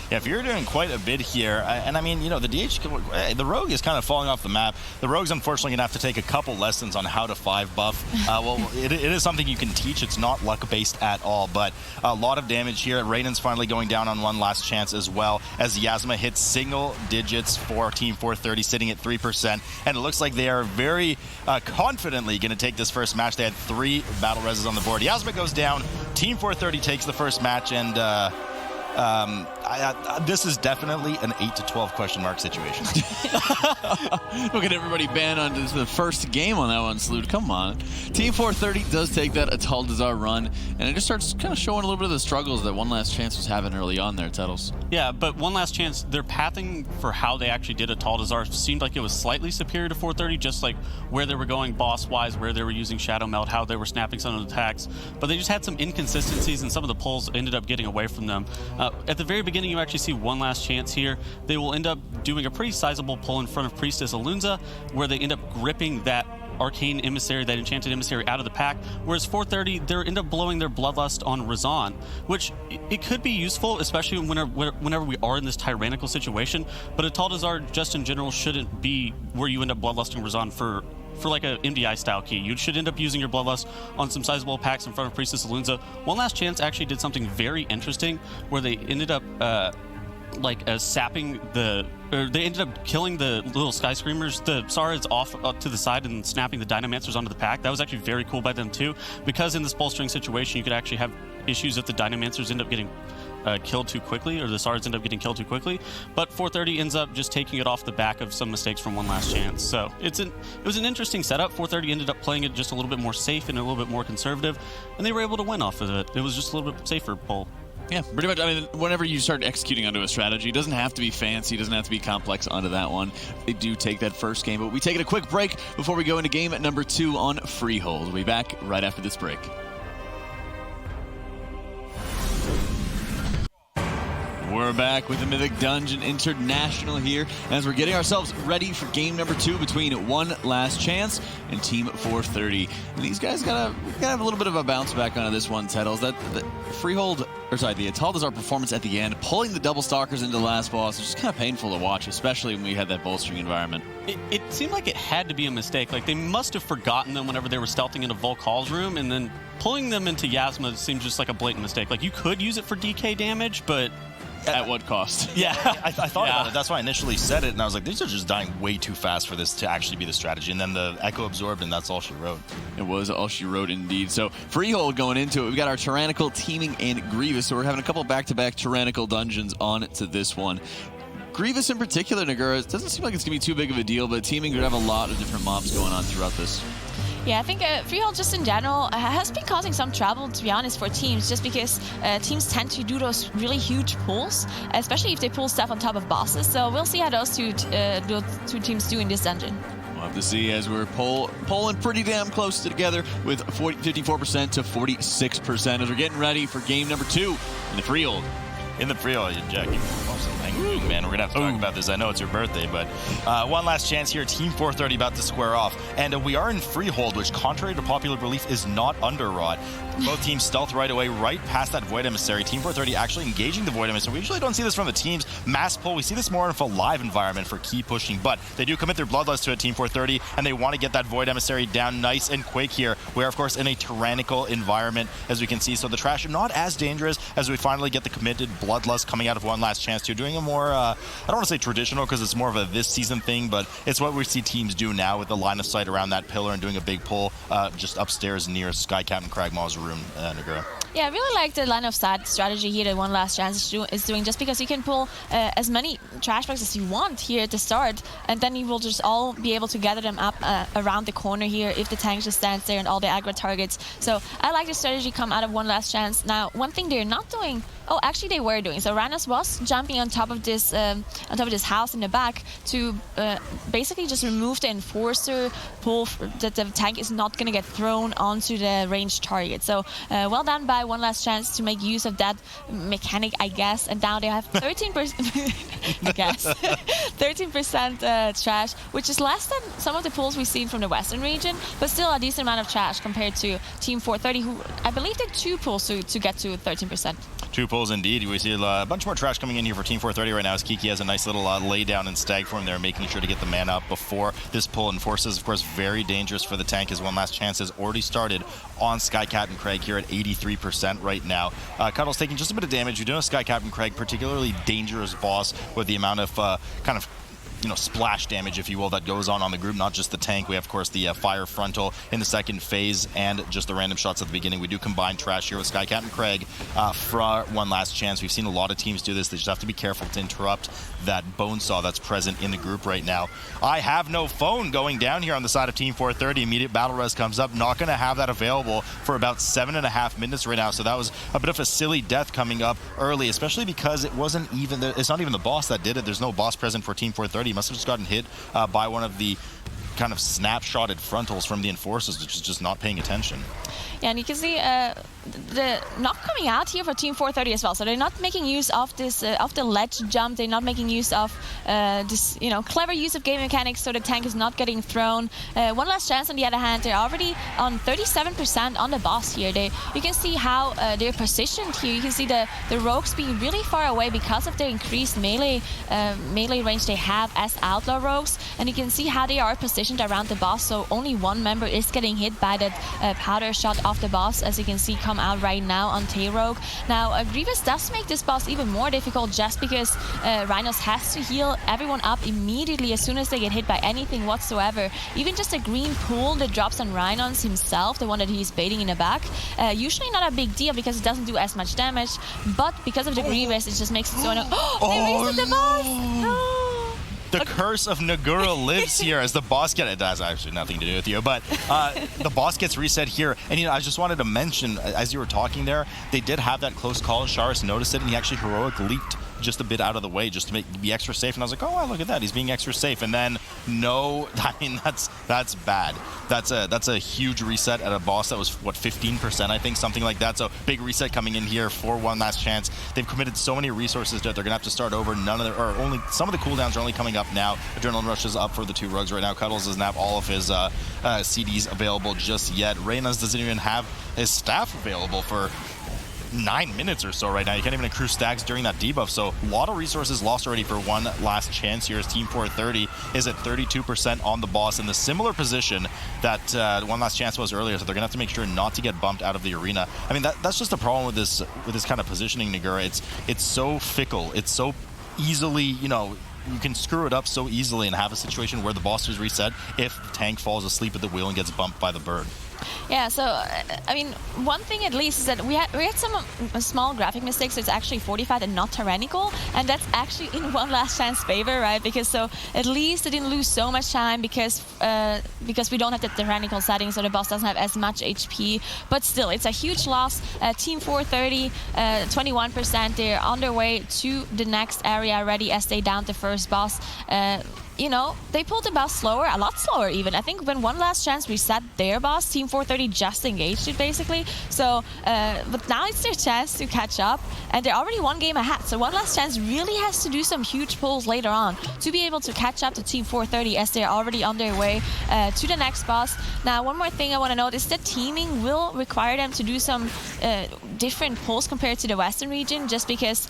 Yeah, if you're doing quite a bit here, and I mean, you know, the Rogue is kind of falling off the map. The Rogue's unfortunately going to have to take a couple lessons on how to 5 buff. Well, it is something you can teach. It's not luck-based at all, but a lot of damage here. Raynon's finally going down on one last chance as well, as Yasma hits single digits for Team 430, sitting at 3%, and it looks like they are very confidently going to take this first match. They had 3 battle reses on the board. Yasma goes down, Team 430 takes the first match, and this is definitely an 8 to 12 question mark situation. Look at everybody ban on the first game on that one, Salute. Come on. Team 430 does take that Atal'Dazar run, and it just starts kind of showing a little bit of the struggles that One Last Chance was having early on there, Tettles. Yeah, but One Last Chance, their pathing for how they actually did Atal'Dazar seemed like it was slightly superior to 430, just like where they were going boss-wise, where they were using Shadow Melt, how they were snapping some of the attacks. But they just had some inconsistencies, and some of the pulls ended up getting away from them. At the very beginning, you actually see One Last Chance here. They will end up doing a pretty sizable pull in front of Priestess Alunza, where they end up gripping that arcane emissary, that enchanted emissary, out of the pack, whereas 430, they end up blowing their Bloodlust on Razan, which it could be useful, especially whenever we are in this tyrannical situation, but Atal'Dazar just in general shouldn't be where you end up Bloodlusting Razan for like a MDI style key. You should end up using your Bloodlust on some sizable packs in front of Priestess Alunza. One Last Chance actually did something very interesting, where they ended up sapping they ended up killing the little Sky Screamers, the Sara's off to the side, and snapping the Dynamancers onto the pack. That was actually very cool by them too, because in this bolstering situation, you could actually have issues if the Dynamancers end up getting killed too quickly, or the Sards end up getting killed too quickly. But 430 ends up just taking it off the back of some mistakes from One Last Chance. So it was an interesting setup. 430 ended up playing it just a little bit more safe and a little bit more conservative, and they were able to win off of it. It was just a little bit safer pull. Yeah, pretty much. I mean, whenever you start executing onto a strategy, it doesn't have to be fancy, it doesn't have to be complex onto that one. They do take that first game, but we take a quick break before we go into game number 2 on Freehold. We'll be back right after this break. We're back with the Mythic Dungeon International here as we're getting ourselves ready for game number 2 between One Last Chance and Team 430. And these guys gotta have a little bit of a bounce back onto this one, Tettles. The Atal'Dazar performance at the end, pulling the double stalkers into the last boss, is just kind of painful to watch, especially when we had that bolstering environment. It seemed like it had to be a mistake. Like, they must have forgotten them whenever they were stealthing into Volk Hall's room, and then pulling them into Yasma seemed just like a blatant mistake. Like, you could use it for DK damage, but at what cost? Yeah. I thought about it. That's why I initially said it, and I was like, these are just dying way too fast for this to actually be the strategy. And then the Echo absorbed, and that's all she wrote. It was all she wrote, indeed. So, Freehold going into it. We've got our Tyrannical teaming and Grievous, so we're having a couple back-to-back Tyrannical dungeons on to this one. Grievous in particular, Nagura, it doesn't seem like it's going to be too big of a deal, but teaming could have a lot of different mobs going on throughout this. Yeah, I think Freehold just in general has been causing some trouble, to be honest, for teams, just because teams tend to do those really huge pulls, especially if they pull stuff on top of bosses. So we'll see how those two teams do in this dungeon. We'll have to see as we're pulling pretty damn close together with 54% to 46% as we're getting ready for game number 2 in the Freehold. In the Freehold, Jack, man, we're gonna have to talk about this. I know it's your birthday, but one last chance here. Team 430 about to square off, and we are in Freehold, which, contrary to popular belief, is not underwrought. Both teams stealth right away, right past that Void Emissary. Team 430 actually engaging the Void Emissary. We usually don't see this from the teams. Mass pull, we see this more in a live environment for key pushing, but they do commit their Bloodlust to a Team 430, and they want to get that Void Emissary down nice and quick here. We are, of course, in a tyrannical environment, as we can see, so the trash not as dangerous as we finally get the committed Bloodlust coming out of One Last Chance too, doing a more, I don't want to say traditional because it's more of a this season thing, but it's what we see teams do now with the line of sight around that pillar and doing a big pull just upstairs near Sky Captain Cragmaw's room, Nagura. Yeah, I really like the line of sight strategy here that One Last Chance is doing, just because you can pull as many trash bags as you want here at the start, and then you will just all be able to gather them up around the corner here if the tank just stands there and all the aggro targets. So I like the strategy come out of One Last Chance. Now, one thing they're not doing, oh, actually they were doing. So Rhinos was jumping on top of this house in the back to basically just remove the enforcer pull that the tank is not going to get thrown onto the ranged target. So well done by One Last Chance to make use of that mechanic, I guess. And now they have 13%, I guess, 13% trash, which is less than some of the pulls we've seen from the Western region, but still a decent amount of trash compared to Team 430, who I believe did 2 pulls to get to 13%. 2 pulls indeed. We see a bunch more trash coming in here for Team 430 right now as Kiki has a nice little lay down in stag form there, making sure to get the mana up before this pull. Enforces, of course, very dangerous for the tank, as One Last Chance has already started on Sky Captain Craig here at 83% right now. Cuddle's taking just a bit of damage. You do know Sky Captain Craig, particularly dangerous boss with the amount of splash damage, if you will, that goes on the group, not just the tank. We have, of course, the fire frontal in the second phase and just the random shots at the beginning. We do combine trash here with Sky Captain Craig for One Last Chance. We've seen a lot of teams do this. They just have to be careful to interrupt that bonesaw that's present in the group right now. I have no phone going down here on the side of Team 430. Immediate battle res comes up. Not going to have that available for about 7.5 minutes right now. So that was a bit of a silly death coming up early, especially because it wasn't even, it's not even the boss that did it. There's no boss present for Team 430. He must have just gotten hit by one of the kind of snapshotted frontals from the enforcers, which is just not paying attention. Yeah, and you can see the knock coming out here for Team 430 as well. So they're not making use of this of the ledge jump. They're not making use of this clever use of game mechanics, so the tank is not getting thrown. One Last Chance, on the other hand, they're already on 37% on the boss here. You can see how they're positioned here. You can see the rogues being really far away because of the increased melee range they have as outlaw rogues, and you can see how they are positioned around the boss. So only one member is getting hit by that powder shot off the boss, as you can see come out right now on Tay-Rogue. Now, Grievous does make this boss even more difficult just because Rhinos has to heal everyone up immediately as soon as they get hit by anything whatsoever. Even just a green pool that drops on Rhinos himself, the one that he's baiting in the back, usually not a big deal because it doesn't do as much damage, but because of the Grievous, it just makes it so annoying. They wasted the boss! No! The curse of Nagura lives here as the boss gets... It has actually nothing to do with you, but the boss gets reset here. And, I just wanted to mention, as you were talking there, they did have that close call. Sharis noticed it, and he actually heroic leaped just a bit out of the way just to be extra safe. And I was like, oh, wow, look at that. He's being extra safe. And then, no, I mean, that's bad. That's a huge reset at a boss that was, what, 15%, I think, something like that. So big reset coming in here for One Last Chance. They've committed so many resources to it. They're going to have to start over. Only some of the cooldowns are only coming up now. Adrenaline Rush is up for the 2 rogues right now. Cuddles doesn't have all of his CDs available just yet. Reyna's doesn't even have his staff available for 9 minutes or so right now. You can't even accrue stacks during that debuff, so a lot of resources lost already for One Last Chance here as Team 430 is at 32% on the boss in the similar position that One Last Chance was earlier, so they're gonna have to make sure not to get bumped out of the arena. I mean, that's just the problem with this kind of positioning, Nagura. It's so fickle. It's so easily, you can screw it up so easily and have a situation where the boss is reset if the tank falls asleep at the wheel and gets bumped by the bird. Yeah, so, I mean, one thing at least is that we had some small graphic mistakes. So it's actually 45 and not tyrannical, and that's actually in One Last Chance favor, right? Because so at least they didn't lose so much time because we don't have the tyrannical setting, so the boss doesn't have as much HP. But still, it's a huge loss. Team 430, 21%. They're on their way to the next area already as they downed the first boss. They pulled the boss slower, a lot slower even. I think when One Last Chance reset their boss, Team 430 just engaged it basically. So, but now it's their chance to catch up, and they're already 1 game ahead. So One Last Chance really has to do some huge pulls later on to be able to catch up to Team 430 as they're already on their way to the next boss. Now, one more thing I want to note is that teaming will require them to do some different pulls compared to the Western region, just because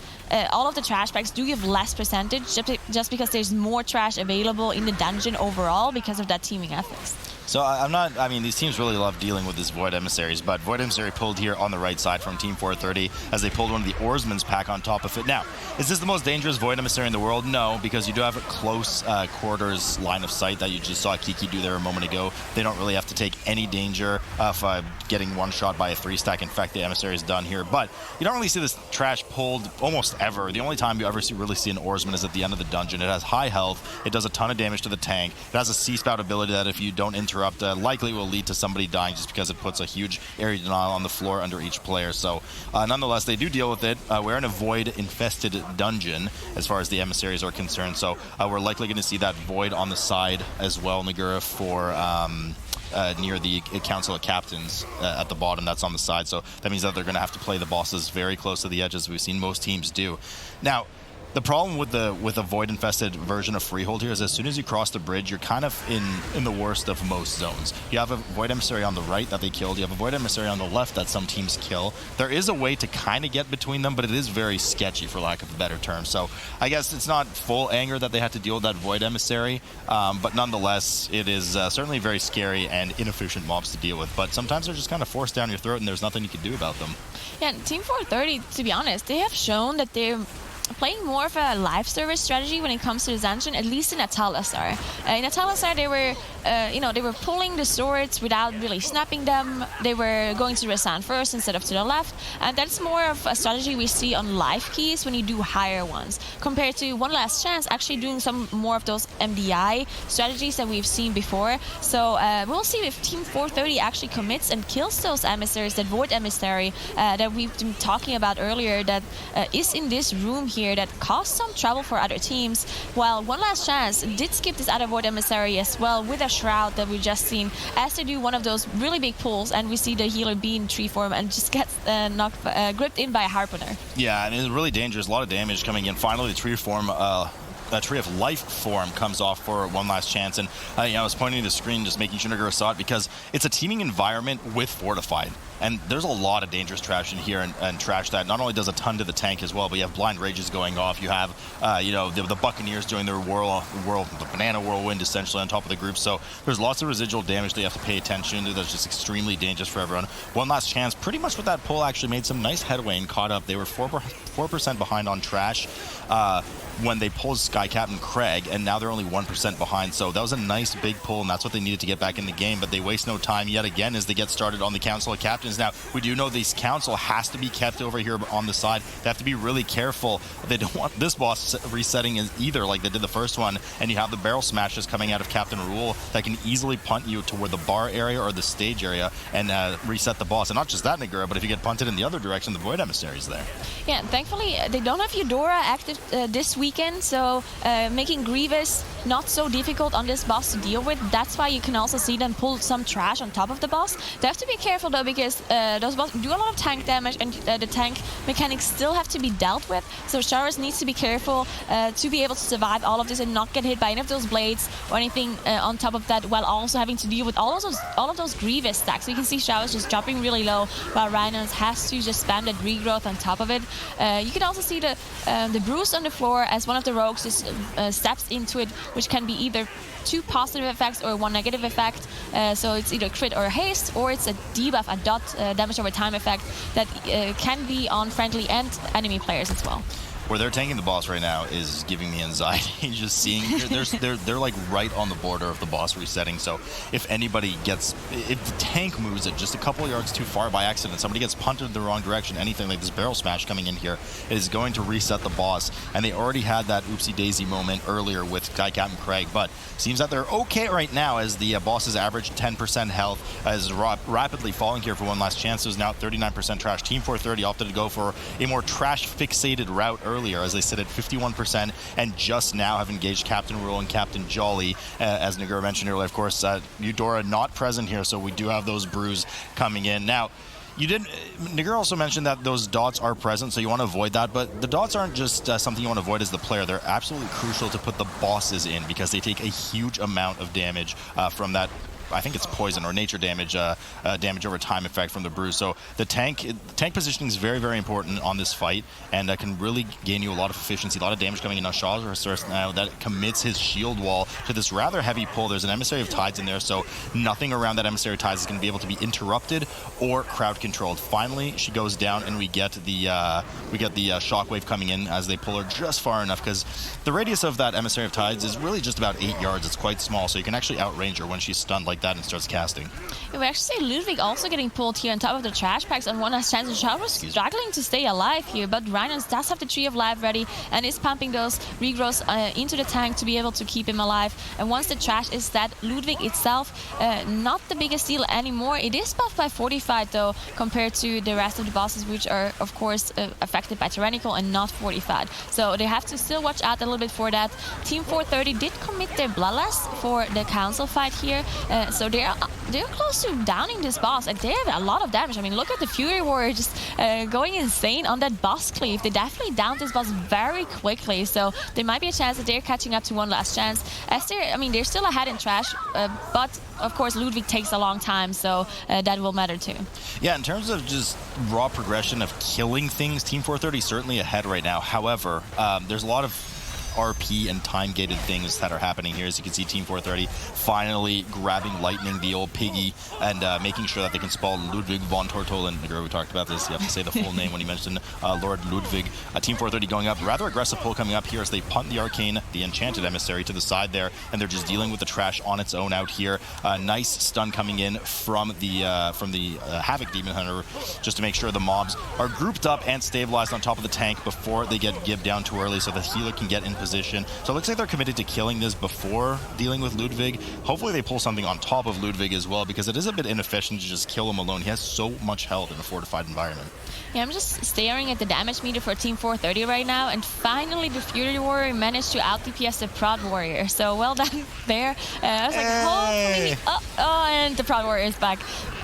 all of the trash packs do give less percentage, just because there's more trash available in the dungeon overall because of that teaming ethics. So I mean, these teams really love dealing with these Void Emissaries, but Void Emissary pulled here on the right side from Team 430 as they pulled one of the Oarsman's pack on top of it. Now, is this the most dangerous Void Emissary in the world? No, because you do have a close quarters line of sight that you just saw Kiki do there a moment ago. They don't really have to take any danger of getting one shot by a 3-stack. In fact, the Emissary is done here, but you don't really see this trash pulled almost ever. The only time you ever really see an Oarsman is at the end of the dungeon. It has high health, it does a ton of damage to the tank, it has a C-spout ability that if you don't interrupt, likely will lead to somebody dying just because it puts a huge area denial on the floor under each player. So nonetheless, they do deal with it. We're in a void-infested dungeon as far as the emissaries are concerned, so we're likely going to see that void on the side as well, Nagura, for near the Council of Captains at the bottom. That's on the side, so that means that they're going to have to play the bosses very close to the edges. We've seen most teams do. Now, the problem with a void-infested version of Freehold here is as soon as you cross the bridge, you're kind of in the worst of most zones. You have a Void Emissary on the right that they killed. You have a Void Emissary on the left that some teams kill. There is a way to kind of get between them, but it is very sketchy, for lack of a better term. So I guess it's not full anger that they had to deal with that Void Emissary, but nonetheless, it is certainly very scary and inefficient mobs to deal with. But sometimes they're just kind of forced down your throat, and there's nothing you can do about them. Yeah, Team 430, to be honest, they have shown that they're playing more of a live service strategy when it comes to the dungeon, at least in Atal'Dazar. In Atal'Dazar, they were, they were pulling the swords without really snapping them. They were going to the sand first instead of to the left, and that's more of a strategy we see on live keys when you do higher ones, compared to One Last Chance actually doing some more of those MDI strategies that we've seen before. So we'll see if Team 430 actually commits and kills those emissaries, that Void Emissary that we've been talking about earlier, that is in this room here, that caused some trouble for other teams, while One Last Chance did skip this other Void Emissary as well with a Shroud that we just seen as they do one of those really big pulls, and we see the healer be in tree form and just gets gripped in by a Harpooner. Yeah, and it's really dangerous, a lot of damage coming in. Finally, the tree form that Tree of Life form comes off for One Last Chance, and I was pointing to the screen just making sure Nagura saw it, because it's a teaming environment with Fortified, and there's a lot of dangerous trash in here, and trash that not only does a ton to the tank as well, but you have Blind Rages going off, you have the Buccaneers doing their the banana whirlwind essentially on top of the group, so there's lots of residual damage that you have to pay attention to that's just extremely dangerous for everyone. One Last Chance, pretty much with that pull, actually made some nice headway and caught up. They were 4% behind on trash when they pulled Sky Captain Craig, and now they're only 1% behind, so that was a nice big pull, and that's what they needed to get back in the game, but they waste no time yet again as they get started on the Council of Captains. Now, we do know this council has to be kept over here on the side. They have to be really careful. They don't want this boss resetting either, like they did the first one, and you have the barrel smashes coming out of Captain Rule that can easily punt you toward the bar area or the stage area and reset the boss. And not just that, Nagura, but if you get punted in the other direction, the Void Emissary is there. Yeah, thankfully, they don't have Eudora active this weekend, so making Grievous not so difficult on this boss to deal with. That's why you can also see them pull some trash on top of the boss. They have to be careful though, because those bosses do a lot of tank damage, and the tank mechanics still have to be dealt with. So Showers needs to be careful to be able to survive all of this and not get hit by any of those blades or anything on top of that, while also having to deal with all of those Grievous stacks. So you can see Showers just dropping really low, while Rhinos has to just spam that regrowth on top of it. You can also see the bruise on the floor as one of the rogues just steps into it, which can be either 2 positive effects or 1 negative effect. So it's either crit or haste, or it's a debuff, a dot damage over time effect that can be on friendly and enemy players as well. Where they're tanking the boss right now is giving me anxiety. Just seeing they're like right on the border of the boss resetting. So if the tank moves it just a couple of yards too far by accident, somebody gets punted in the wrong direction, anything like this barrel smash coming in here is going to reset the boss. And they already had that oopsie daisy moment earlier with Sky Captain Craig, but seems that they're okay right now as the boss's average 10% health is rapidly falling here for One Last Chance. There's now 39% trash. Team 430 opted to go for a more trash fixated route earlier, as they sit at 51%, and just now have engaged Captain Rule and Captain Jolly. As Nagura mentioned earlier, of course, Eudora not present here, so we do have those brews coming in. Now, Nagura also mentioned that those dots are present, so you want to avoid that, but the dots aren't just something you want to avoid as the player. They're absolutely crucial to put the bosses in, because they take a huge amount of damage from that I think it's poison or nature damage, damage over time effect from the brew. So the tank positioning is very, very important on this fight, and can really gain you a lot of efficiency, a lot of damage coming in on Shaw's now that commits his shield wall to this rather heavy pull. There's an Emissary of Tides in there, so nothing around that Emissary of Tides is going to be able to be interrupted or crowd controlled. Finally, she goes down, and we get the shockwave coming in as they pull her just far enough, because the radius of that Emissary of Tides is really just about 8 yards. It's quite small, so you can actually outrange her when she's stunned like that and starts casting. We actually see Ludwig also getting pulled here on top of the trash packs on one last chance, and Shaw was struggling to stay alive here, but Rhinos does have the Tree of Life ready and is pumping those regrowths into the tank to be able to keep him alive. And once the trash is dead, Ludwig itself, not the biggest deal anymore. It is buffed by Fortified though, compared to the rest of the bosses, which are of course affected by Tyrannical and not Fortified. So they have to still watch out a little bit for that. Team 430 did commit their Bloodlust for the council fight here, so they're close to downing this boss, and they have a lot of damage. I mean, look at the Fury Warrior just going insane on that boss cleave. They definitely downed this boss very quickly, so there might be a chance that they're catching up to one last chance. As they're still ahead in trash, but of course Ludwig takes a long time, so that will matter too. Yeah, in terms of just raw progression of killing things, Team 430 certainly ahead right now. However, there's a lot of RP and time-gated things that are happening here. As you can see, Team 430 finally grabbing Lightning, the old piggy, and making sure that they can spell Ludwig von Tortolen. We talked about this. You have to say the full name when you mention Lord Ludwig. Team 430 going up. Rather aggressive pull coming up here as they punt the Arcane, the Enchanted Emissary, to the side there, and they're just dealing with the trash on its own out here. Nice stun coming in from the Havoc Demon Hunter, just to make sure the mobs are grouped up and stabilized on top of the tank before they get gibbed down too early, so the healer can get in position. So it looks like they're committed to killing this before dealing with Ludwig. Hopefully they pull something on top of Ludwig as well, because it is a bit inefficient to just kill him alone. He has so much health in a fortified environment. Yeah, I'm just staring at the damage meter for Team 430 right now, and finally the Fury Warrior managed to out-DPS the Prod Warrior. So well done there. I was like, hopefully... and the Prod Warrior is back.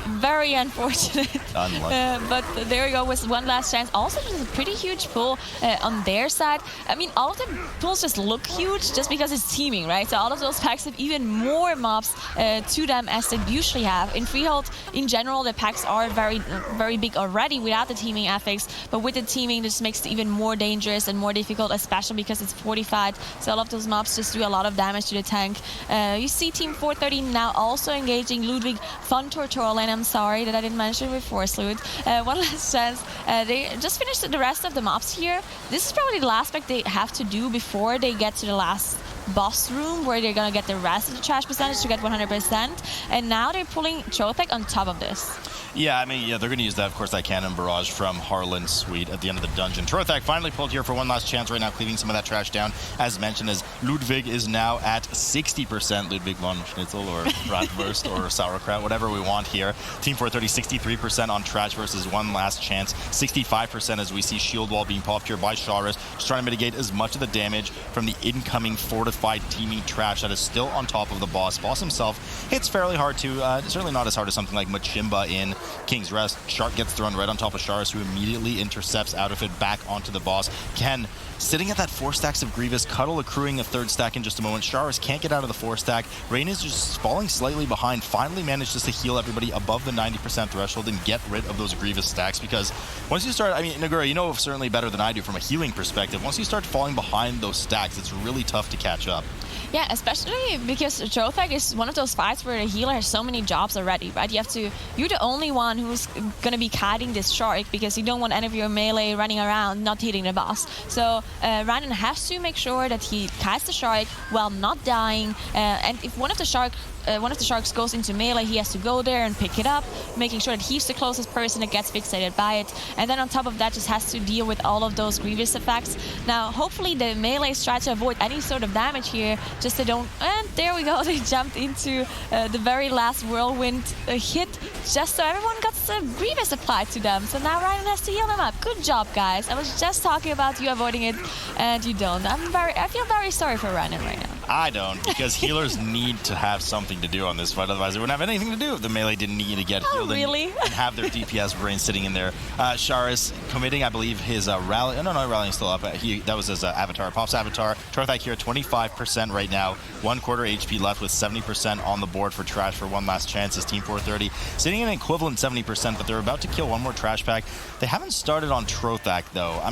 Very unfortunate. But there we go with one last chance. Also, just a pretty huge pull on their side. I mean, all of the pulls just look huge just because it's teaming, right? So all of those packs have even more mobs to them as they usually have. In Freehold, in general, the packs are very, very big already without the teaming affix. But with the teaming, this makes it even more dangerous and more difficult, especially because it's fortified. So all of those mobs just do a lot of damage to the tank. You see Team 430 now also engaging Ludwig von Tortolen. I'm sorry that I didn't mention before, Sloot. One last chance. They just finished the rest of the mobs here. This is probably the last pack they have to do before they get to the last boss room, where they're gonna get the rest of the trash percentage to get 100%. And now they're pulling Trothek on top of this. Yeah, I mean, yeah, they're going to use that, of course, that Cannon Barrage from Harlan's suite at the end of the dungeon. Trothek finally pulled here for one last chance right now, cleaving some of that trash down. As mentioned, as Ludwig is now at 60%. Ludwig von Schnitzel or Bratwurst or Sauerkraut, whatever we want here. Team 430, 63% on trash versus one last chance. 65% as we see Shield Wall being popped here by Sharis, just trying to mitigate as much of the damage from the incoming fortified teaming trash that is still on top of the boss. Boss himself hits fairly hard too, certainly not as hard as something like Machimba in King's Rest. Shark gets thrown right on top of Sharis, who immediately intercepts out of it back onto the boss. Ken, sitting at that 4 stacks of Grievous, Cuddle accruing a 3rd stack in just a moment. Sharis can't get out of the 4 stack. Rain is just falling slightly behind, finally manages to heal everybody above the 90% threshold and get rid of those Grievous stacks, because once you start, I mean, Nagura, you know certainly better than I do from a healing perspective, once you start falling behind those stacks, it's really tough to catch up. Yeah, especially because Trothek is one of those fights where the healer has so many jobs already, right? You're the only one who's going to be kiting this shark, because you don't want any of your melee running around not hitting the boss. So Rhinon has to make sure that he kites the shark while not dying, and if one of the sharks goes into melee, he has to go there and pick it up, making sure that he's the closest person that gets fixated by it. And then on top of that, just has to deal with all of those Grievous effects. Now, hopefully the melees try to avoid any sort of damage here, just they don't... And there we go, they jumped into the very last whirlwind hit, just so everyone got some Grievous applied to them. So now Rhinon has to heal them up. Good job, guys. I was just talking about you avoiding it, and you don't. I feel very sorry for Rhinon right now. I don't, because healers need to have something to do on this fight. Otherwise, they wouldn't have anything to do if the melee didn't need to get healed really? and have their DPS brain sitting in there. Sharis committing, I believe, his rally. No, rallying's still up. That was his avatar. Pop's avatar. Torthak here, 25% right now. 1/4 HP left with 70% on the board for trash for one last chance. His Team 430 sitting in an equivalent 70%, but they're about to kill one more trash pack. They haven't started on Torthak though.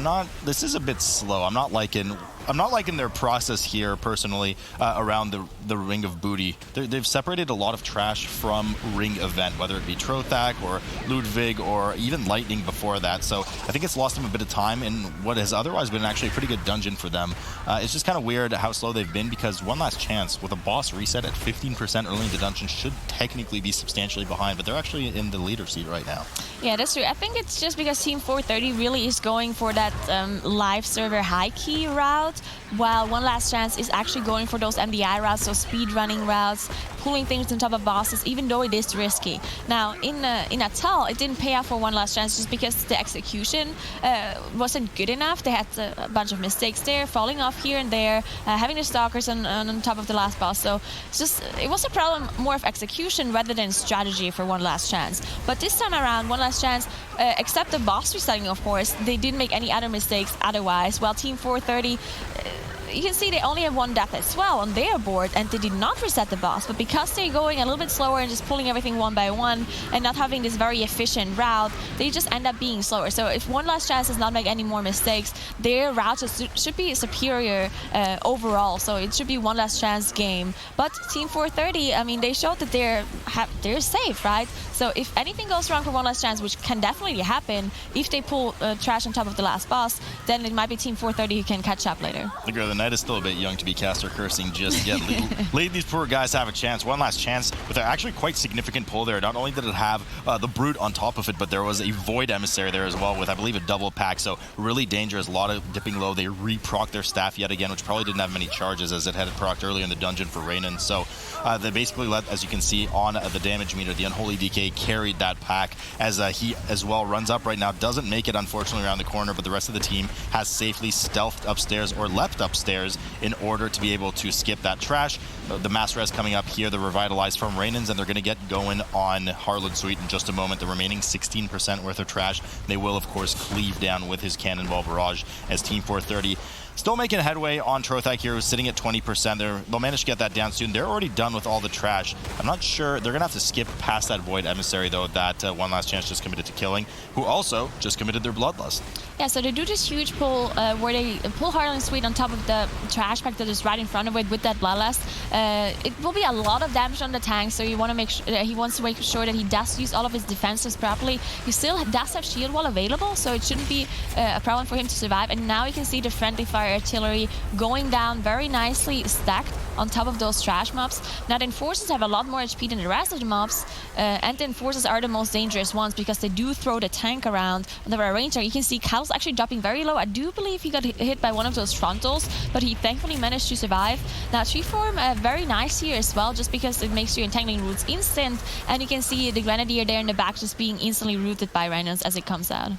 This is a bit slow. I'm not liking their process here personally around the Ring of Booty. They've separated a lot of trash from Ring event, whether it be Torthak or Ludwig or even Lightning before that. So I think it's lost them a bit of time in what has otherwise been actually a pretty good dungeon for them. It's just kind of weird how slow they've been, because one last chance with a boss reset at 15% early in the dungeon should technically be substantially behind, but they're actually in the leader seat right now. Yeah, that's true. I think it's just because Team 430 really is going for that live server high key route, while One Last Chance is actually going for those MDI routes, so speed running routes, pulling things on top of bosses, even though it is risky. Now, in Atal, it didn't pay off for One Last Chance just because the execution wasn't good enough. They had a bunch of mistakes there, falling off here and there, having the stalkers on top of the last boss. So it was a problem more of execution rather than strategy for One Last Chance. But this time around, One Last Chance, except the boss resetting, of course, they didn't make any other mistakes otherwise. While Team 430, you can see they only have one death as well on their board, and they did not reset the boss. But because they're going a little bit slower and just pulling everything one by one and not having this very efficient route, they just end up being slower. So if One Last Chance does not make any more mistakes, their routes should be superior overall. So it should be One Last Chance game. But Team 430, I mean, they showed that they're safe, right? So if anything goes wrong for One Last Chance, which can definitely happen if they pull trash on top of the last boss, then it might be Team 430 who can catch up later. The night is still a bit young to be caster cursing just yet. Lead these poor guys have a chance. One last chance with an actually quite significant pull there. Not only did it have the Brute on top of it, but there was a Void Emissary there as well with, I believe, a double pack. So really dangerous. A lot of dipping low. They re-proc their staff yet again, which probably didn't have many charges as it had procced earlier in the dungeon for Reynan. So they basically let, as you can see on the damage meter, the Unholy DK carried that pack as he as well runs up right now. Doesn't make it, unfortunately, around the corner, but the rest of the team has safely stealthed upstairs or leapt upstairs in order to be able to skip that trash. The mass res coming up here, the revitalized from Reynans, and they're going to get going on Harlan Sweet in just a moment. The remaining 16% worth of trash, they will, of course, cleave down with his Cannonball Barrage as Team 430 still making headway on Torthak here, who's sitting at 20%. They'll manage to get that down soon. They're already done with all the trash. I'm not sure. They're going to have to skip past that Void Emissary, though, that One Last Chance just committed to killing, who also just committed their Bloodlust. Yeah, so they do this huge pull where they pull Harlan Sweet on top of the trash pack that is right in front of it with that Bloodlust. It will be a lot of damage on the tank, so you want to make sure he wants to make sure that he does use all of his defenses properly. He still does have shield wall available, so it shouldn't be a problem for him to survive. And now you can see the friendly fire artillery going down very nicely stacked on top of those trash mobs. Now the Enforcers have a lot more HP than the rest of the mobs, and the Enforcers are the most dangerous ones because they do throw the tank around on the Ranger. You can see Kyle's actually dropping very low. I do believe he got hit by one of those frontals, but he thankfully managed to survive. Now Tree Form, very nice here as well, just because it makes your entangling roots instant, and you can see the Grenadier there in the back just being instantly rooted by Rhinos as it comes out.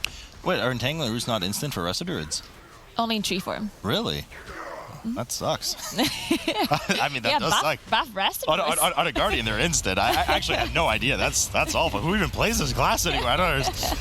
Wait, are entangling roots not instant for Residurids? Only in Tree Form. Really? That sucks. I mean, that does suck. Buff rest on a Guardian, they're instant. I actually had no idea. That's awful. Who even plays this class anymore? I don't understand.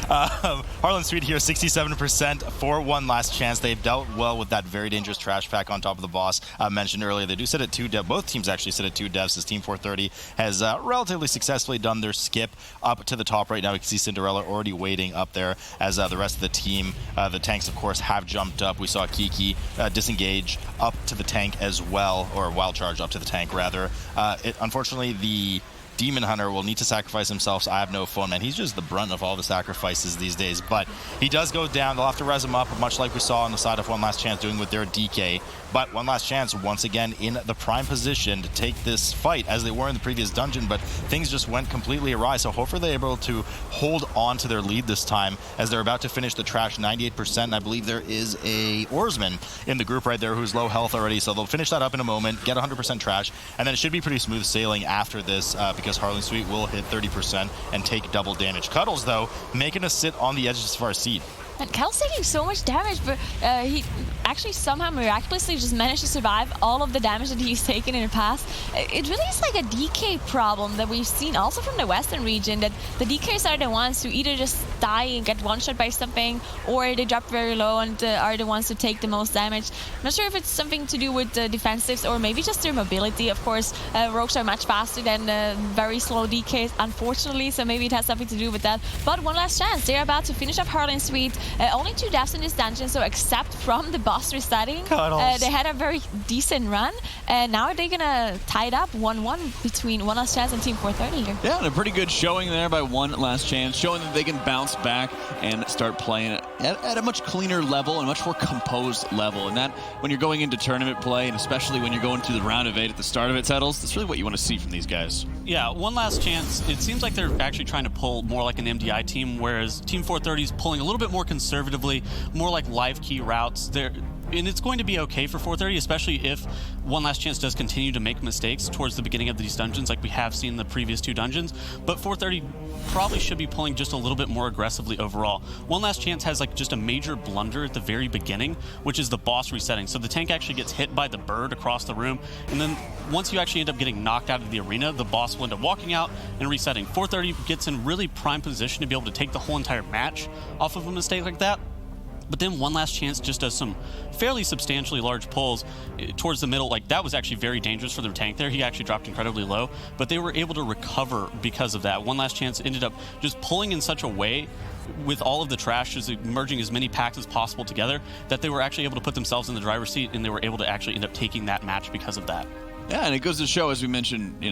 Harlan Sweet here, 67% for One Last Chance. They've dealt well with that very dangerous trash pack on top of the boss mentioned earlier. They do sit at 2 dev. Both teams actually sit at 2 devs as Team 430 has relatively successfully done their skip up to the top right now. We can see Cinderella already waiting up there as the rest of the team, the tanks, of course, have jumped up. We saw Kiki disengage up to the tank as well, or wild charge up to the tank rather. Unfortunately, the Demon Hunter will need to sacrifice himself, so I have no phone, man. He's just the brunt of all the sacrifices these days, but he does go down. They'll have to res him up, much like we saw on the side of One Last Chance doing with their DK. But One Last Chance, once again, in the prime position to take this fight, as they were in the previous dungeon, but things just went completely awry, so hopefully they're able to hold on to their lead this time, as they're about to finish the trash 98%, and I believe there is a Oarsman in the group right there who's low health already, so they'll finish that up in a moment, get 100% trash, and then it should be pretty smooth sailing after this, because Harlan Sweet will hit 30% and take double damage. Cuddles, though, making us sit on the edges of our seat. And Kel's taking so much damage, but he actually somehow miraculously just managed to survive all of the damage that he's taken in the past. It really is like a DK problem that we've seen also from the Western region, that the DKs are the ones who either just die and get one-shot by something, or they drop very low and are the ones who take the most damage. I'm not sure if it's something to do with the defensives or maybe just their mobility. Of course, rogues are much faster than very slow DKs, unfortunately, so maybe it has something to do with that. But one last chance. They're about to finish off Harlan Suite. Only 2 deaths in this dungeon, so except from the boss resetting, they had a very decent run. And now they're gonna tie it up 1-1 between One Last Chance and Team 430 here. Yeah, and a pretty good showing there by One Last Chance, showing that they can bounce back and start playing at a much cleaner level and much more composed level. And that, when you're going into tournament play, and especially when you're going through the round of 8 at the start of it, Settles, that's really what you want to see from these guys. Yeah, One Last Chance, it seems like they're actually trying to pull more like an MDI team, whereas Team 430 is pulling a little bit more conservatively, more like live key routes. And it's going to be okay for 430, especially if One Last Chance does continue to make mistakes towards the beginning of these dungeons like we have seen in the previous 2 dungeons. But 430 probably should be pulling just a little bit more aggressively overall. One Last Chance has like just a major blunder at the very beginning, which is the boss resetting. So the tank actually gets hit by the bird across the room, and then once you actually end up getting knocked out of the arena, the boss will end up walking out and resetting. 430 gets in really prime position to be able to take the whole entire match off of a mistake like that. But then One Last Chance just does some fairly substantially large pulls towards the middle. Like, that was actually very dangerous for their tank there. He actually dropped incredibly low, but they were able to recover because of that. One Last Chance ended up just pulling in such a way with all of the trash, just merging as many packs as possible together, that they were actually able to put themselves in the driver's seat, and they were able to actually end up taking that match because of that. Yeah, and it goes to show, as we mentioned,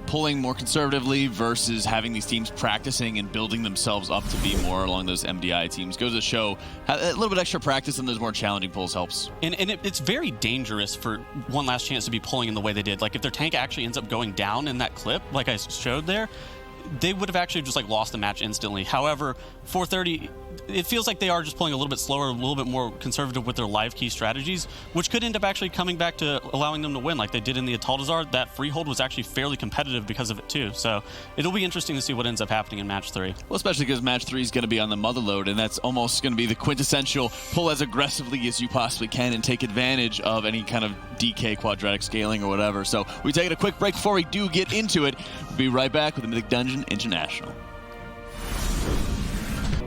pulling more conservatively versus having these teams practicing and building themselves up to be more along those MDI teams. Goes to show a little bit extra practice and those more challenging pulls helps. And it's very dangerous for One Last Chance to be pulling in the way they did. Like, if their tank actually ends up going down in that clip, like I showed there, they would have actually just like lost the match instantly. However, 430, it feels like they are just pulling a little bit slower, a little bit more conservative with their live key strategies, which could end up actually coming back to allowing them to win like they did in the Atal'Dazar. That Freehold was actually fairly competitive because of it too. So it'll be interesting to see what ends up happening in match 3. Well, especially because match 3 is going to be on the Motherlode, and that's almost going to be the quintessential pull as aggressively as you possibly can and take advantage of any kind of DK quadratic scaling or whatever. So we take a quick break before we do get into it. We'll be right back with the Mythic Dungeon International.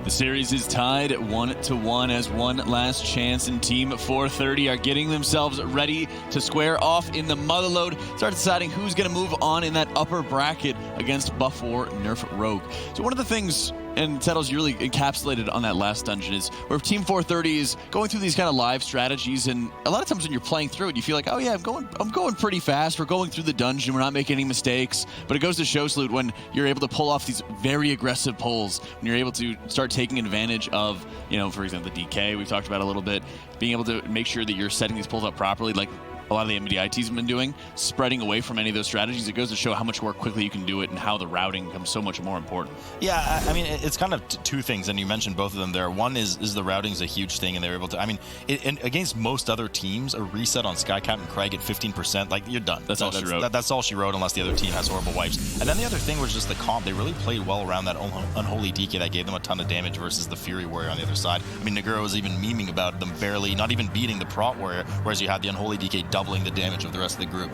The series is tied 1-1 as One Last Chance and Team 430 are getting themselves ready to square off in the Motherlode, start deciding who's going to move on in that upper bracket against Buff or Nerf Rogue. So one of the things, and Settles, you really encapsulated on that last dungeon, is where Team 430 is going through these kind of live strategies, and a lot of times when you're playing through it, you feel like, oh yeah, I'm going pretty fast. We're going through the dungeon. We're not making any mistakes. But it goes to show, Salute, when you're able to pull off these very aggressive pulls, when you're able to start taking advantage of, for example, the DK we've talked about a little bit, being able to make sure that you're setting these pulls up properly, like a lot of the MDI teams have been doing, spreading away from any of those strategies. It goes to show how much more quickly you can do it and how the routing becomes so much more important. Yeah, I mean, it's kind of 2 things, and you mentioned both of them there. One is the routing is a huge thing, and they're able to, against most other teams, a reset on Sky Captain Craig at 15%, like, you're done. That's all she wrote. That's all she wrote, unless the other team has horrible wipes. And then the other thing was just the comp. They really played well around that Unholy DK that gave them a ton of damage versus the Fury Warrior on the other side. I mean, Nagura was even memeing about them barely, not even beating the Prot Warrior, whereas you had the Unholy DK doubling the damage of the rest of the group.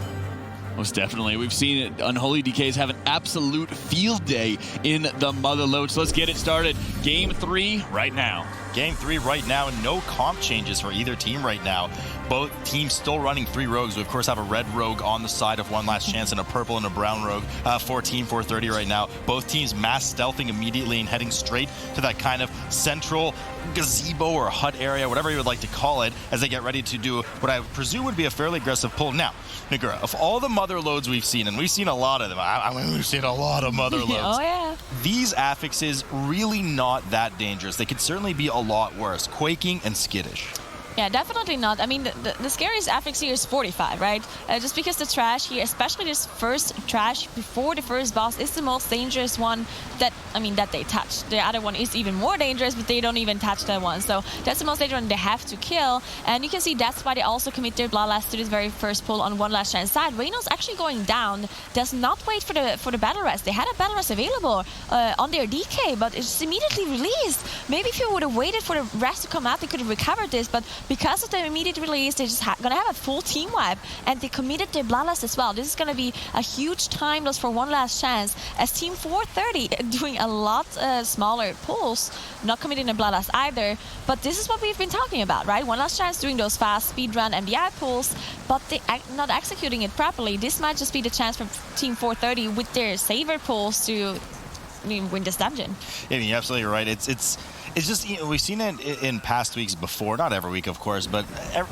Most definitely. We've seen it. Unholy DKs have an absolute field day in the Motherlode. So let's get it started. Game 3 right now. Game 3 right now, and no comp changes for either team right now. Both teams still running 3 rogues. We, of course, have a red rogue on the side of One Last Chance and a purple and a brown rogue for Team 430 right now. Both teams mass stealthing immediately and heading straight to that kind of central gazebo or hut area, whatever you would like to call it, as they get ready to do what I presume would be a fairly aggressive pull. Now, Nagura, of all the Motherlodes we've seen, and we've seen a lot of them, we've seen a lot of Motherlodes. Oh, yeah. These affixes really not that dangerous. They could certainly be a lot worse. Quaking and Skittish. Yeah, definitely not. I mean, the scariest affix here is 45, right? Just because the trash here, especially this first trash before the first boss, is the most dangerous one that they touch. The other one is even more dangerous, but they don't even touch that one. So that's the most dangerous one they have to kill. And you can see that's why they also commit their Bloodlust to this very first pull on one last chance side. Reynold's actually going down, does not wait for the battle rest. They had a battle rest available on their DK, but it's immediately released. Maybe if you would have waited for the rest to come out, they could have recovered this, but because of the immediate release, they're just gonna have a full team wipe, and they committed their Bloodlust as well. This is gonna be a huge time loss for one last chance, as Team 430 doing a lot smaller pulls, not committing a Bloodlust either. But this is what we've been talking about, right? One last chance doing those fast speedrun MDI pulls, but they not executing it properly. This might just be the chance for Team 430 with their saver pulls to win this dungeon. Yeah, you're absolutely right. It's just, we've seen it in past weeks before, not every week, of course, but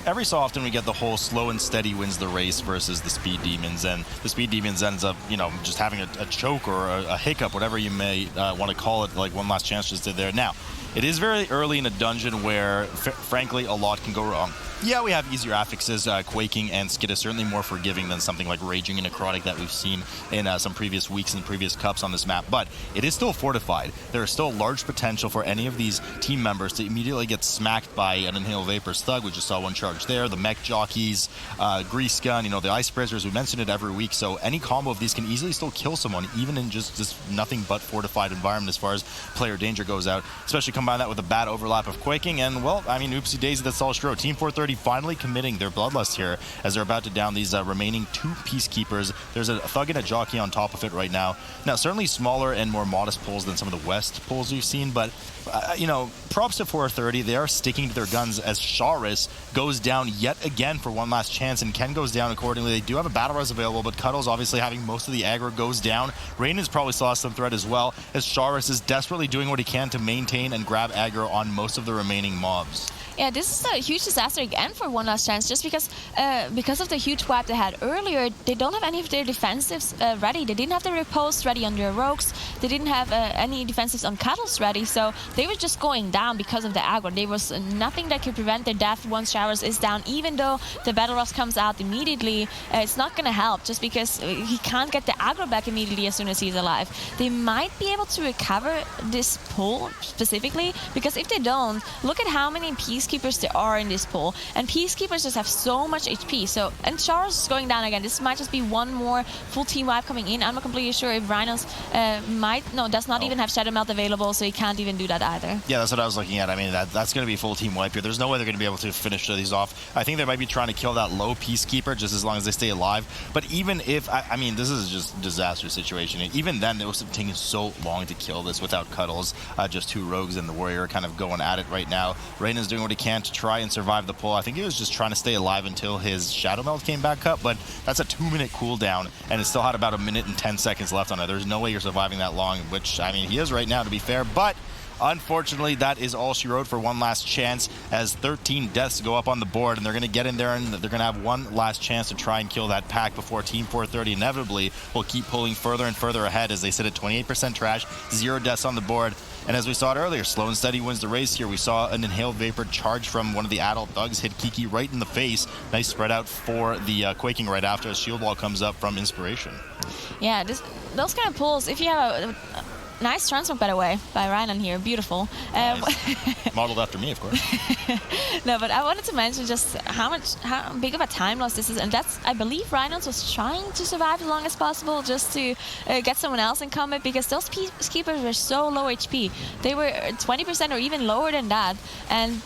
every so often we get the whole slow and steady wins the race versus the Speed Demons, and the Speed Demons ends up, just having a choke or a hiccup, whatever you may want to call it, like one last chance just did there. Now, it is very early in a dungeon where, frankly, a lot can go wrong. Yeah, we have easier affixes. Quaking and Skid is certainly more forgiving than something like Raging and Necrotic that we've seen in some previous weeks and previous cups on this map, but it is still fortified. There is still large potential for any of these team members to immediately get smacked by an Inhale Vapors Thug. We just saw one charge there. The Mech Jockeys, Grease Gun, the Ice Prisoners, we mention it every week, so any combo of these can easily still kill someone, even in just this nothing but fortified environment as far as player danger goes out, especially combine that with a bad overlap of Quaking, and, well, oopsie daisy, that's all true. Team 430 finally committing their Bloodlust here as they're about to down these remaining 2 Peacekeepers. There's a Thug and a Jockey on top of it right now. Now, certainly smaller and more modest pulls than some of the West pulls we've seen, but, props to 430. They are sticking to their guns as Sharis goes down yet again for one last chance, and Ken goes down accordingly. They do have a battle res available, but Cuddles obviously having most of the aggro goes down. Rain's probably saw some threat as well, as Sharis is desperately doing what he can to maintain and grab aggro on most of the remaining mobs. Yeah, this is a huge disaster again for one last chance, just because of the huge wipe they had earlier. They don't have any of their defensives ready. They didn't have the riposte ready on their rogues. They didn't have any defensives on Cuddles ready, so they were just going down because of the aggro. There was nothing that could prevent their death once Showers is down. Even though the Battle Rust comes out immediately, it's not going to help, just because he can't get the aggro back immediately as soon as he's alive. They might be able to recover this pull specifically, because if they don't, look at how many Peacekeepers there are in this pool, and Peacekeepers just have so much HP. So, and Charles is going down again. This might just be one more full team wipe coming in. I'm not completely sure if Rhinos does not even have Shadow Melt available, so he can't even do that either. Yeah, that's what I was looking at. I mean, that's going to be full team wipe here. There's no way they're going to be able to finish these off. I think they might be trying to kill that low Peacekeeper just as long as they stay alive. But even if, I mean, this is just a disaster situation. And even then, it was taking so long to kill this without Cuddles. Just 2 rogues and the Warrior kind of going at it right now. Reyna's doing what he can to try and survive the pull. I think he was just trying to stay alive until his Shadow Melt came back up, but that's a 2-minute cooldown, and it still had about 1 minute and 10 seconds left on it. There's no way you're surviving that long, which, I mean, he is right now, to be fair, but unfortunately, that is all she wrote for one last chance, as 13 deaths go up on the board, and they're going to get in there and they're going to have one last chance to try and kill that pack before Team 430 inevitably will keep pulling further and further ahead as they sit at 28% trash, 0 deaths on the board. And as we saw it earlier, slow and steady wins the race here. We saw an Inhaled Vapor charge from one of the adult thugs hit Kiki right in the face. Nice spread out for the Quaking right after as Shield Wall comes up from Inspiration. Yeah, those kind of pulls, if you have a nice transmog, by the way, by Rhinon here. Beautiful. Nice. Modeled after me, of course. No, but I wanted to mention just how big of a time loss this is, and that's, I believe Rhinos was trying to survive as long as possible just to get someone else in combat, because those Peacekeepers were so low HP. They were 20% or even lower than that, and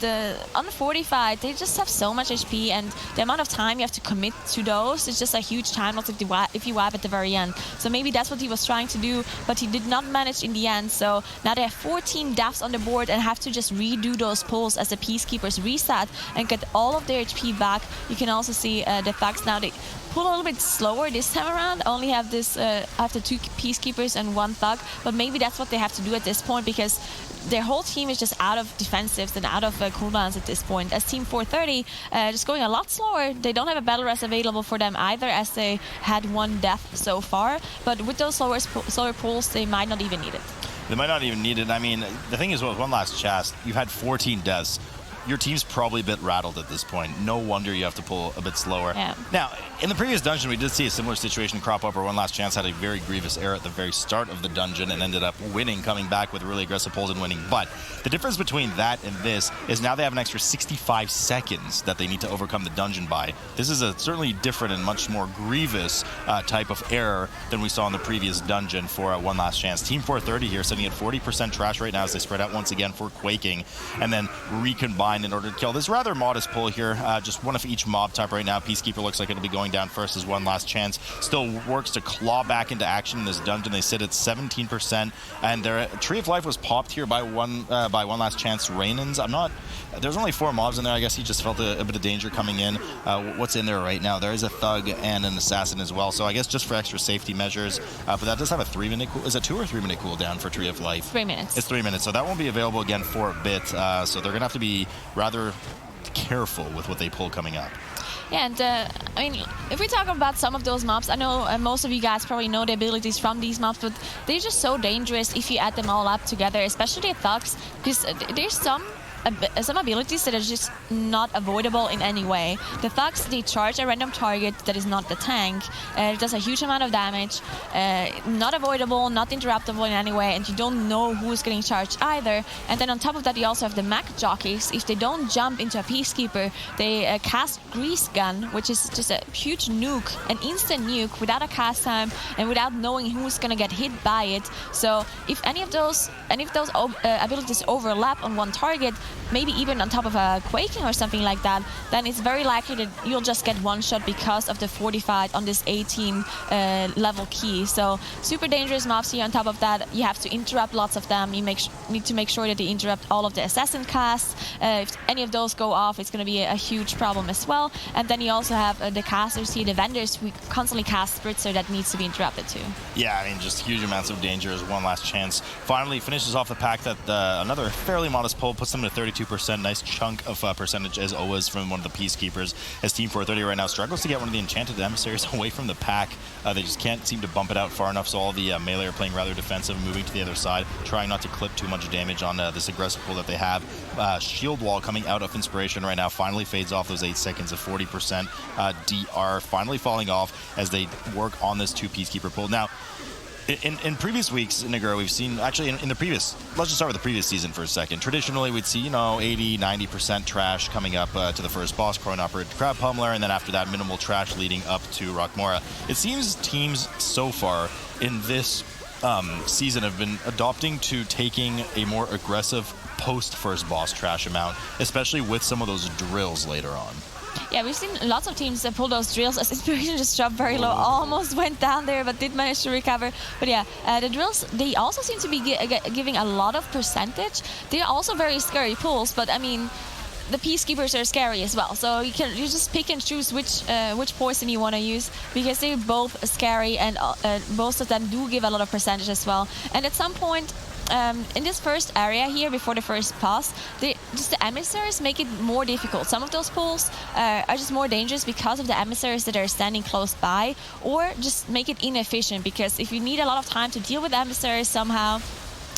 on the 45, they just have so much HP, and the amount of time you have to commit to those is just a huge time loss if you wipe at the very end. So maybe that's what he was trying to do, but he did not manage in the end. So now they have 14 deaths on the board and have to just redo those pulls as the Peacekeepers reset and get all of their HP back. You can also see the thugs now, they pull a little bit slower this time around, only have this after 2 Peacekeepers and 1 thug, but maybe that's what they have to do at this point, because their whole team is just out of defensives and out of cooldowns at this point. As Team 430 just going a lot slower. They don't have a battle rest available for them either, as they had 1 death so far, but with those slower pulls, they might not even need it. They might not even need it. I mean, the thing is, with one last chance, you've had 14 deaths. your team's probably a bit rattled at this point. No wonder you have to pull a bit slower. Yeah. Now, in the previous dungeon, we did see a similar situation crop up where One Last Chance had a very grievous error at the very start of the dungeon and ended up winning, coming back with really aggressive pulls and winning. But the difference between that and this is now they have an extra 65 seconds that they need to overcome the dungeon by. This is a certainly different and much more grievous type of error than we saw in the previous dungeon for One Last Chance. Team 430 here sitting at 40% trash right now as they spread out once again for Quaking and then recombine in order to kill. This rather modest pull here, just one of each mob type right now. Peacekeeper looks like it'll be going down first as One Last Chance. Still works to claw back into action in this dungeon. They sit at 17%, and their Tree of Life was popped here by One Last Chance Rainans. There's only 4 mobs in there. I guess he just felt a bit of danger coming in. What's in there right now? There is a thug and an assassin as well. So I guess just for extra safety measures. But that does have a 3-minute is it 2 or 3 minute cooldown for Tree of Life? 3 minutes. It's 3 minutes. So that won't be available again for a bit. So they're going to have to be rather careful with what they pull coming up. Yeah, and I mean, if we talk about some of those mobs, I know most of you guys probably know the abilities from these mobs, but they're just so dangerous if you add them all up together, especially the thugs, because there's some abilities that are just not avoidable in any way. The thugs, they charge a random target that is not the tank. It does a huge amount of damage. Not avoidable, not interruptible in any way, and you don't know who's getting charged either. And then on top of that, you also have the mech jockeys. If they don't jump into a Peacekeeper, they cast Grease Gun, which is just a huge nuke, an instant nuke without a cast time and without knowing who's gonna get hit by it. So if any of those abilities overlap on one target, maybe even on top of a Quaking or something like that, then it's very likely that you'll just get one shot because of the fortified on this 18 level key. So super dangerous mobs here. On top of that, you have to interrupt lots of them. You need to make sure that you interrupt all of the assassin casts. If any of those go off, it's going to be a huge problem as well. And then you also have the casters here, the vendors who constantly cast Spritzer that needs to be interrupted too. Yeah, I mean, just huge amounts of danger as One Last Chance finally finishes off the pack that another fairly modest pull puts them at 32%. Nice chunk of percentage as always from one of the Peacekeepers, as Team 430 right now struggles to get one of the Enchanted Emissaries away from the pack. They just can't seem to bump it out far enough, so all the melee are playing rather defensive, moving to the other side, trying not to clip too much damage on this aggressive pull that they have. Shield Wall coming out of Inspiration right now finally fades off those 8 seconds of 40%. DR finally falling off as they work on this 2 Peacekeeper pull. Now, in previous weeks in Nagura, we've seen, actually in the previous, let's just start with the previous season for a second. Traditionally, we'd see, 80, 90% trash coming up to the first boss, Coin-Operated Crowd Pummeler, and then after that, minimal trash leading up to Rockmora. It seems teams so far in this season have been adopting to taking a more aggressive post-first boss trash amount, especially with some of those drills later on. Yeah, we've seen lots of teams that pull those drills as Inspiration just dropped very low, almost went down there, but did manage to recover. But yeah, the drills, they also seem to be giving a lot of percentage. They're also very scary pulls, but I mean, the Peacekeepers are scary as well. So you just pick and choose which poison you want to use, because they're both scary and most of them do give a lot of percentage as well. And at some point, in this first area here, before the first pass, just the emissaries make it more difficult. Some of those pulls are just more dangerous because of the emissaries that are standing close by, or just make it inefficient, because if you need a lot of time to deal with emissaries somehow,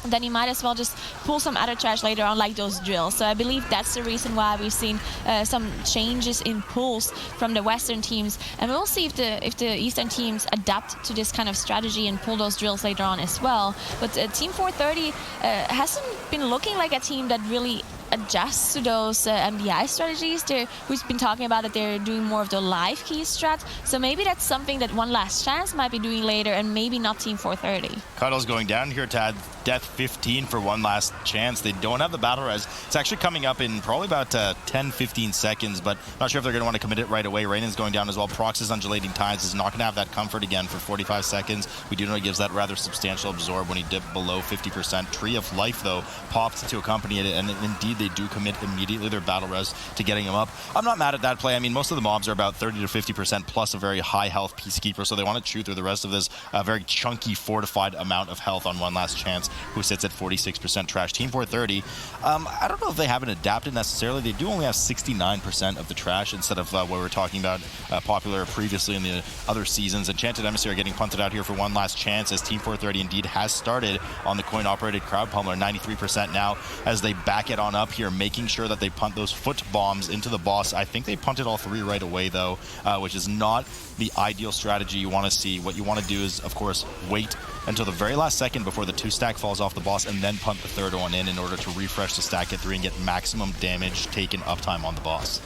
then you might as well just pull some other trash later on, like those drills. So I believe that's the reason why we've seen some changes in pulls from the Western teams, and we'll see if the Eastern teams adapt to this kind of strategy and pull those drills later on as well. But Team 430 hasn't been looking like a team that really adjusts to those MDI strategies. We've been talking about that they're doing more of the live key strat, so maybe that's something that One Last Chance might be doing later, and maybe not Team 430. Cuddle's going down here, Tad. Death 15 for One Last Chance. They don't have the battle res. It's actually coming up in probably about 10-15 seconds, but not sure if they're going to want to commit it right away. Rainan's going down as well. Prox's Undulating Tides is not going to have that comfort again for 45 seconds. We do know he gives that rather substantial absorb when he dipped below 50%. Tree of Life, though, popped to accompany it, and indeed they do commit immediately their battle res to getting him up. I'm not mad at that play. I mean, most of the mobs are about 30 to 50% plus a very high health Peacekeeper, so they want to chew through the rest of this very chunky fortified amount of health on One Last Chance, who sits at 46% trash. Team 430, I don't know if they haven't adapted necessarily. They do only have 69% of the trash instead of what we were talking about popular previously in the other seasons. Enchanted Emissary getting punted out here for One Last Chance, as Team 430 indeed has started on the Coin-Operated Crowd Pummeler, 93% now as they back it on up. up here, making sure that they punt those foot bombs into the boss. I think they punted all 3 right away, though, which is not the ideal strategy you want to see. What you want to do is, of course, wait until the very last second before the 2-stack falls off the boss, and then punt the 3rd one in order to refresh the stack at 3 and get maximum damage taken uptime on the boss.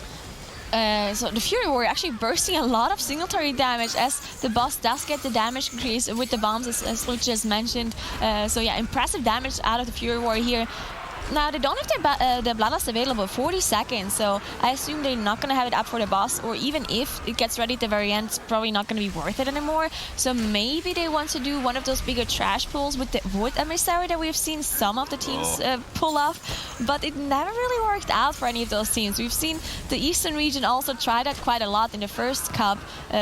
So the Fury Warrior actually bursting a lot of single target damage as the boss does get the damage increase with the bombs, as Luke just mentioned. So yeah, impressive damage out of the Fury Warrior here. Now, they don't have their Bloodlust available 40 seconds, so I assume they're not going to have it up for the boss, or even if it gets ready at the very end, it's probably not going to be worth it anymore. So maybe they want to do one of those bigger trash pulls with the Void Emissary that we've seen some of the teams pull off, but it never really worked out for any of those teams. We've seen the Eastern region also try that quite a lot in the first cup,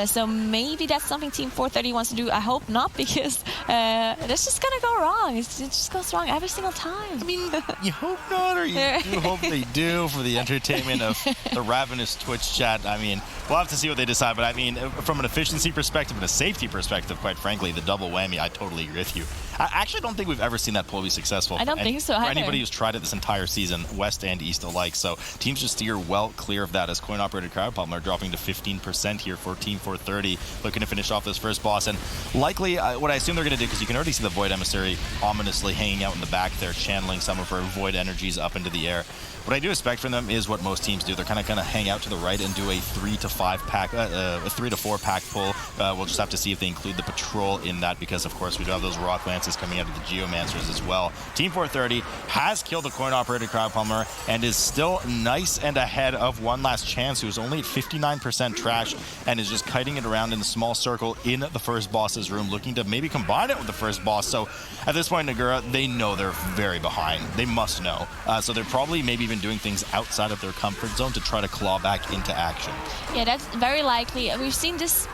so maybe that's something Team 430 wants to do. I hope not, because that's just going to go wrong. It just goes wrong every single time. I mean, you hope not, or you do hope they do for the entertainment of the ravenous Twitch chat. I mean, we'll have to see what they decide, but I mean, from an efficiency perspective and a safety perspective, quite frankly, the double whammy, I totally agree with you. I actually don't think we've ever seen that pull be successful. I don't think so either. For anybody who's tried it this entire season, West and East alike. So teams just steer well clear of that, as coin-operated crowd pump are dropping to 15% here for Team 430, looking to finish off this first boss. And likely, what I assume they're going to do, because you can already see the Void Emissary ominously hanging out in the back there, channeling some of her Void energies up into the air. What I do expect from them is what most teams do. They're kind of hang out to the right and do a 3 to 4 pack pull. We'll just have to see if they include the patrol in that, because of course we do have those rock lances coming out of the Geomancers as well. Team 430 has killed the coin-operated crowd pumper and is still nice and ahead of One Last Chance, who is only at 59% trash and is just kiting it around in a small circle in the first boss's room, looking to maybe combine it with the first boss. So at this point, Nagura, they know they're very behind. They must know. So they're probably maybe even doing things outside of their comfort zone to try to claw back into action. Yeah, that's very likely. We've seen this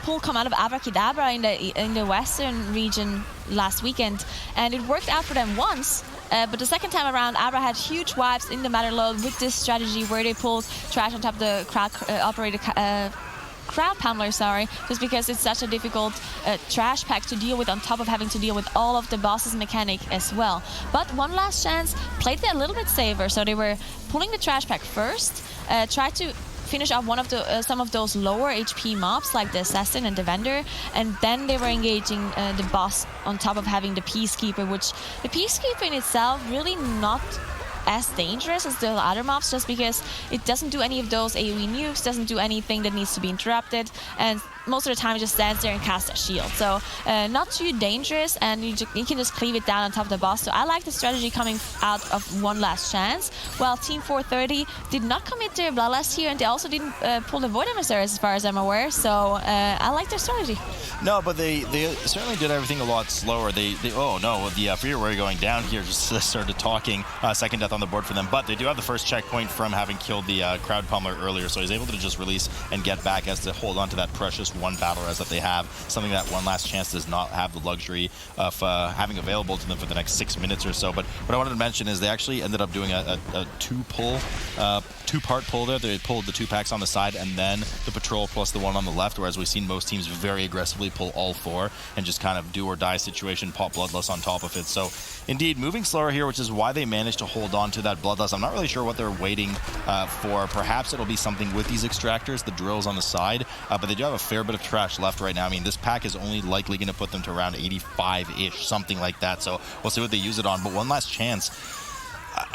pull come out of Abracadabra in the Western region last weekend, and it worked out for them once. But the second time around, Abra had huge wipes in the Motherlode with this strategy where they pulled trash on top of the crowd-operated crowd pummeler, just because it's such a difficult trash pack to deal with, on top of having to deal with all of the boss's mechanic as well. But One Last Chance played it a little bit safer, so they were pulling the trash pack first, tried to finish off one of the some of those lower HP mobs like the Assassin and the Vendor, and then they were engaging the boss on top of having the Peacekeeper, which the Peacekeeper in itself really not as dangerous as the other mobs, just because it doesn't do any of those AoE nukes, doesn't do anything that needs to be interrupted, and most of the time it just stands there and casts a shield. So not too dangerous, and you can just cleave it down on top of the boss. So I like the strategy coming out of One Last Chance. While Team 430 did not commit their Bloodlust here, and they also didn't pull the Void Emissaries as far as I'm aware. So I like their strategy. No, but they certainly did everything a lot slower. Oh no, the Fury Warrior going down here just started talking. Second death on the board for them, but they do have the first checkpoint from having killed the crowd pummeler earlier, so he's able to just release and get back as to hold on to that precious one battle res that they have, something that One Last Chance does not have the luxury of having available to them for the next 6 minutes or so. But what I wanted to mention is they actually ended up doing a two-part pull there. They pulled the 2 packs on the side and then the patrol plus the one on the left, whereas we've seen most teams very aggressively pull all 4 and just kind of do or die situation, pop Bloodlust on top of it. So indeed, moving slower here, which is why they managed to hold on to that Bloodlust. I'm not really sure what they're waiting for. Perhaps it'll be something with these extractors, the drills on the side, but they do have a fair bit of trash left right now. I mean, this pack is only likely going to put them to around 85-ish, something like that. So we'll see what they use it on. But One Last Chance,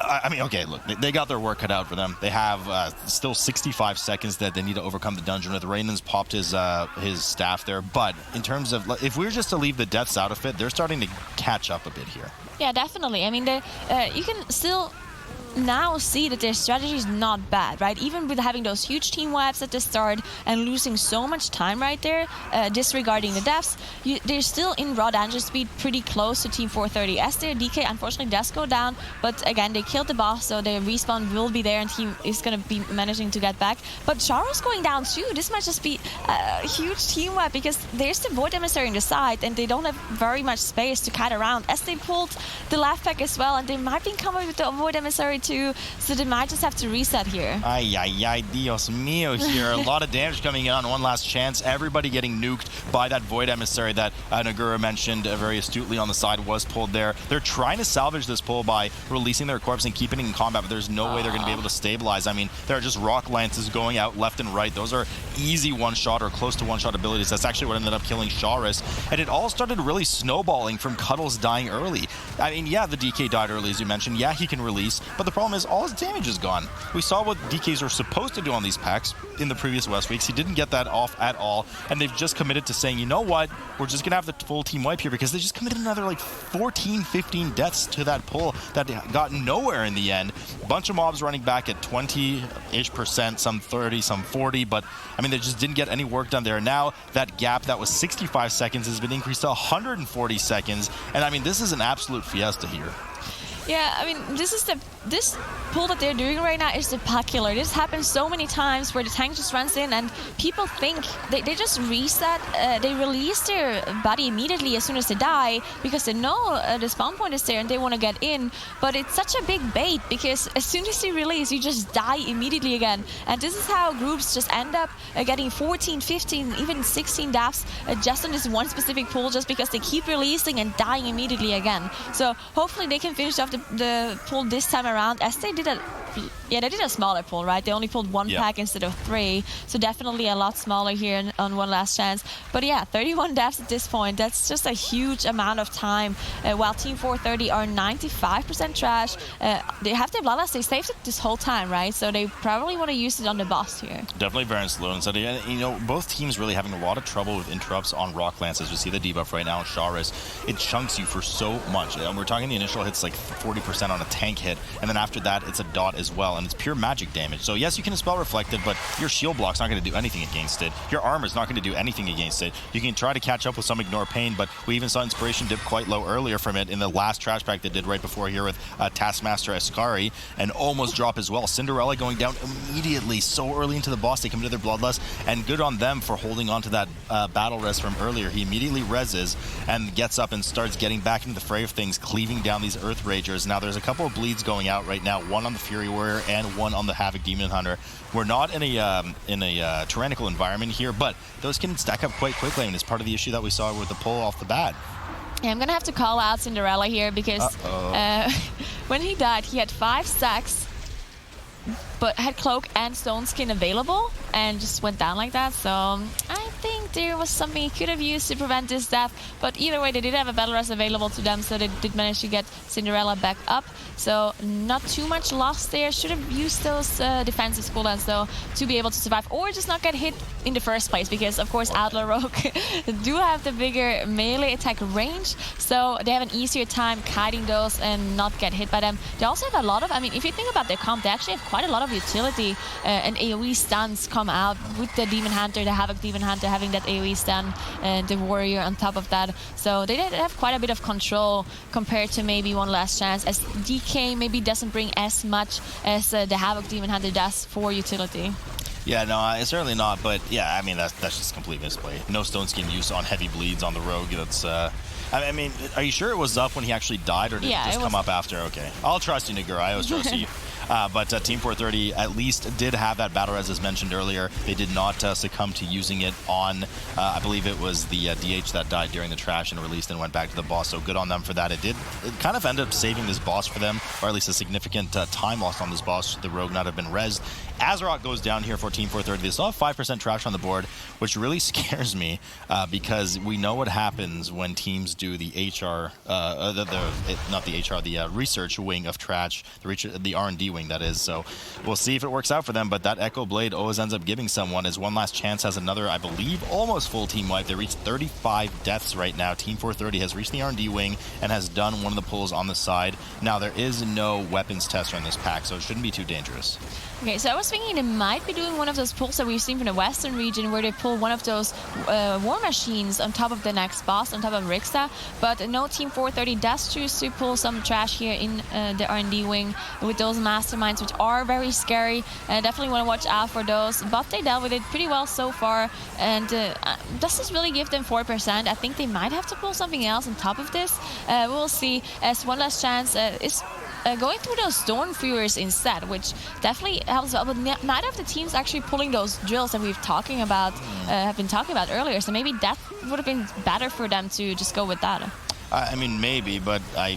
I mean, okay, look, they got their work cut out for them. They have still 65 seconds that they need to overcome the dungeon with. Raynan's popped his staff there, but in terms of, if we were just to leave the deaths out of it, they're starting to catch up a bit here. Yeah, definitely. I mean, you can still now see that their strategy is not bad, right? Even with having those huge team wipes at the start and losing so much time right there, disregarding the deaths, they're still in raw dungeon speed pretty close to Team 430. As their DK unfortunately does go down, but again, they killed the boss, so their respawn will be there and he is going to be managing to get back. But Charo's going down too. This might just be a huge team wipe, because there's the Void Emissary in the side and they don't have very much space to kite around, as they pulled the left pack as well, and they might be coming with the Void Emissary too, so they might just have to reset here. Ay, ay, ay, Dios mío here. A lot of damage coming in on one last chance. Everybody getting nuked by that Void Emissary that Nagura mentioned very astutely on the side was pulled there. They're trying to salvage this pull by releasing their corpse and keeping it in combat, but there's no way they're going to be able to stabilize. I mean, there are just rock lances going out left and right. Those are easy one-shot or close to one-shot abilities. That's actually what ended up killing Sharis. And it all started really snowballing from Cuddles dying early. I mean, yeah, the DK died early, as you mentioned. Yeah, he can release, but the problem is all his damage is gone. We saw what DKs are supposed to do on these packs in the previous West weeks. He didn't get that off at all, and they've just committed to saying, you know what, we're just going to have the full team wipe here, because they just committed another like 14, 15 deaths to that pull that got nowhere in the end. Bunch of mobs running back at 20-ish%, some 30, some 40, but I mean, they just didn't get any work done there. Now that gap that was 65 seconds has been increased to 140 seconds, and I mean, this is an absolute fiesta here. Yeah, I mean, this pull that they're doing right now is spectacular. This happens so many times where the tank just runs in and people think they just reset, they release their body immediately as soon as they die because they know the spawn point is there and they want to get in. But it's such a big bait because as soon as you release, you just die immediately again. And this is how groups just end up getting 14, 15, even 16 deaths just on this one specific pull just because they keep releasing and dying immediately again. So hopefully they can finish off the pull this time around, as they did they did a smaller pull, right? They only pulled one pack instead of 3, so definitely a lot smaller here on one last chance. But yeah, 31 deaths at this point, that's just a huge amount of time, while Team 430 are 95% trash. They have their bloodlust, they saved it this whole time, right? So they probably want to use it on the boss here. Definitely very slow. And so, you know, both teams really having a lot of trouble with interrupts on Rock Lance. As we see the debuff right now on Sharis, it chunks you for so much. And we're talking the initial hits like 40% on a tank hit, and then after that it's a dot as well, and it's pure magic damage. So yes, you can spell Reflected, but your shield block's not going to do anything against it. Your armor's not going to do anything against it. You can try to catch up with some Ignore Pain, but we even saw Inspiration dip quite low earlier from it in the last trash pack they did right before here with Taskmaster Ascari, and almost drop as well. Cinderella going down immediately so early into the boss. They committed their Bloodlust, and good on them for holding on to that battle res from earlier. He immediately reses and gets up and starts getting back into the fray of things, cleaving down these Earth Ragers. Now there's a couple of bleeds going out right now, one on the Fury Warrior and one on the Havoc Demon Hunter. We're not in a tyrannical environment here, but those can stack up quite quickly, and it's part of the issue that we saw with the pull off the bat. Yeah, I'm gonna have to call out Cinderella here because when he died, he had 5 stacks, but had Cloak and Stone Skin available and just went down like that. So I think there was something he could have used to prevent this death, but either way they did have a battle res available to them, so they did manage to get Cinderella back up. So not too much loss there. Should have used those defensive cooldowns though to be able to survive, or just not get hit in the first place, because of course Outlaw Rogue do have the bigger melee attack range, so they have an easier time kiting those and not get hit by them. They also have a lot of, I mean, if you think about their comp, they actually have quite a lot of utility, and AoE stuns come out with the Demon Hunter, the Havoc Demon Hunter having that AoE stun, and the Warrior on top of that. So they have quite a bit of control compared to maybe One Last Chance, as DK maybe doesn't bring as much as the Havoc Demon Hunter does for utility. Yeah, no, it's certainly not, but yeah, I mean, that's just complete misplay. No Stone Skin use on heavy bleeds on the Rogue. That's, I mean, are you sure it was up when he actually died, or did it just come up after? Okay. I'll trust you, Nagura. I always trust you. But Team 430 at least did have that battle res, as mentioned earlier. They did not succumb to using it on, I believe it was the DH that died during the trash and released and went back to the boss, so good on them for that. It kind of ended up saving this boss for them, or at least a significant time lost on this boss, the Rogue not have been rezzed. Azeroth goes down here for Team 430. They still have 5% trash on the board, which really scares me because we know what happens when teams do the HR, not the HR, the research wing of trash, the R&D wing, that is. So we'll see if it works out for them, but that Echo Blade always ends up giving someone, as One Last Chance has another, I believe, almost full team wipe. They reached 35 deaths right now. Team 430 has reached the R&D wing and has done one of the pulls on the side. Now, there is no weapons tester in this pack, so it shouldn't be too dangerous. Okay, so I was thinking they might be doing one of those pulls that we've seen from the Western region, where they pull one of those war machines on top of the next boss, on top of Rixta. But no, Team 430 does choose to pull some trash here in the R&D wing with those masterminds, which are very scary. Definitely want to watch out for those. But they dealt with it pretty well so far. And does this really give them 4%? I think they might have to pull something else on top of this. We'll see, as One Last Chance is going through those Storm Furies instead, which definitely helps well. But neither of the teams actually pulling those drills that we've have been talking about earlier. So maybe that would have been better for them to just go with that. I mean, maybe, but I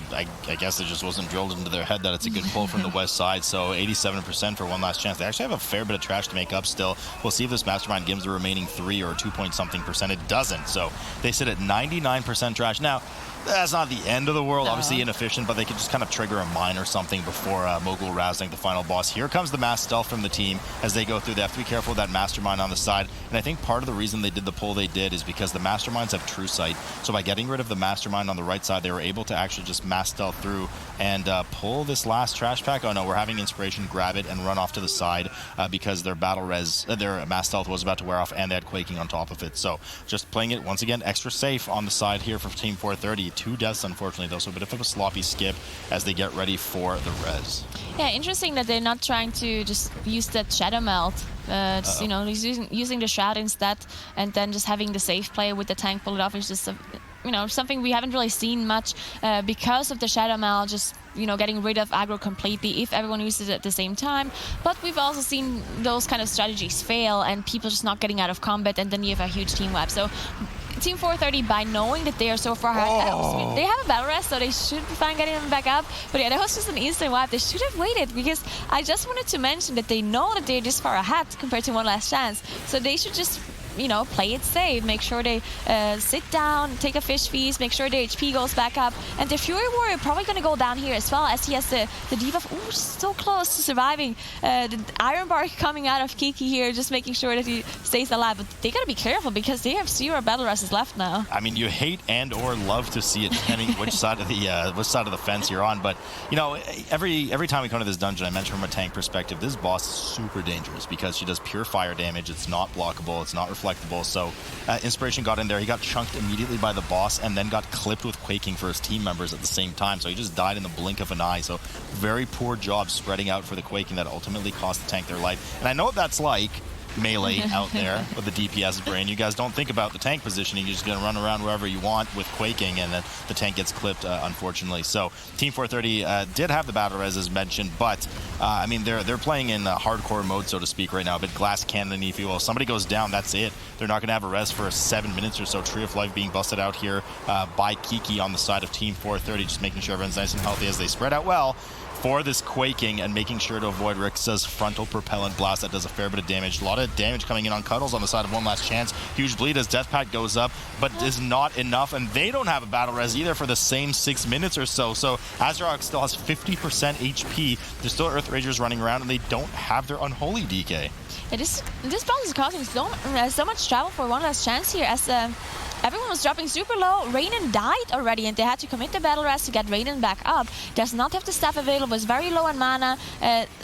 guess it just wasn't drilled into their head that it's a good pull from the west side. So 87% for one last chance. They actually have a fair bit of trash to make up still. We'll see if this Mastermind gives the remaining 3 or 2-point-something percent. It doesn't. So they sit at 99% trash. Now, that's not the end of the world. Obviously inefficient, but they could just kind of trigger a mine or something before Mogul rousing the final boss. Here comes the mass stealth from the team as they go through. They have to be careful with that Mastermind on the side. And I think part of the reason they did the pull they did is because the Masterminds have true sight. So by getting rid of the Mastermind on the right side, they were able to actually just mass stealth through and pull this last trash pack. Oh no, we're having inspiration, grab it, and run off to the side because their battle res, their mass stealth was about to wear off, and they had Quaking on top of it. So just playing it once again extra safe on the side here for Team 430. 2 deaths, unfortunately, though, so a bit of a sloppy skip as they get ready for the res. Yeah, interesting that they're not trying to just use that Shadow Melt. Just, you know, using the Shroud instead, and then just having the safe play with the tank pull it off is just something we haven't really seen much because of the Shadow Melt, just getting rid of aggro completely if everyone uses it at the same time. But we've also seen those kind of strategies fail and people just not getting out of combat, and then you have a huge team wipe. So Team 430, by knowing that they are so far ahead, they have a battle rest, so they should be fine getting them back up. But yeah, that was just an instant wipe. They should have waited, because I just wanted to mention that they know that they're this far ahead compared to One Last Chance. So they should just play it safe, make sure they sit down, take a fish feast, make sure their HP goes back up. And the Fury Warrior probably going to go down here as well, as he has the debuff. Ooh, so close to surviving. The Iron Bark coming out of Kiki here, just making sure that he stays alive. But they got to be careful, because they have 0 battle rushes left now. I mean, you hate and or love to see it, depending which side of the fence you're on. But every time we come to this dungeon, I mentioned from a tank perspective, this boss is super dangerous because she does pure fire damage. It's not blockable. It's not reflectable. So Inspiration got in there. He got chunked immediately by the boss and then got clipped with Quaking for his team members at the same time. So he just died in the blink of an eye. So very poor job spreading out for the Quaking that ultimately cost the tank their life. And I know what that's like. Melee out there with the DPS brain. You guys don't think about the tank positioning. You're just going to run around wherever you want with Quaking, and then the tank gets clipped, unfortunately. So Team 430 did have the battle res, as mentioned, but I mean, they're playing in hardcore mode, so to speak, right now. A bit glass cannon, if you will. If somebody goes down, that's it. They're not going to have a res for 7 minutes or so. Tree of Life being busted out here by Kiki on the side of Team 430, just making sure everyone's nice and healthy as they spread out well for this Quaking, and making sure to avoid Rixa's frontal propellant blast. That does a fair bit of damage. A lot of damage coming in on Cuddles on the side of One Last Chance. Huge bleed as Death Pact goes up, but is not enough, and they don't have a battle res either for the same 6 minutes or so. So Azrael still has 50% HP. There's still Earth Ragers running around, and they don't have their Unholy DK. Yeah, this boss is causing so much trouble for One Last Chance here, as everyone was dropping super low. Rainen died already, and they had to commit the battle rest to get Rainen back up. Does not have the staff available, is very low on mana.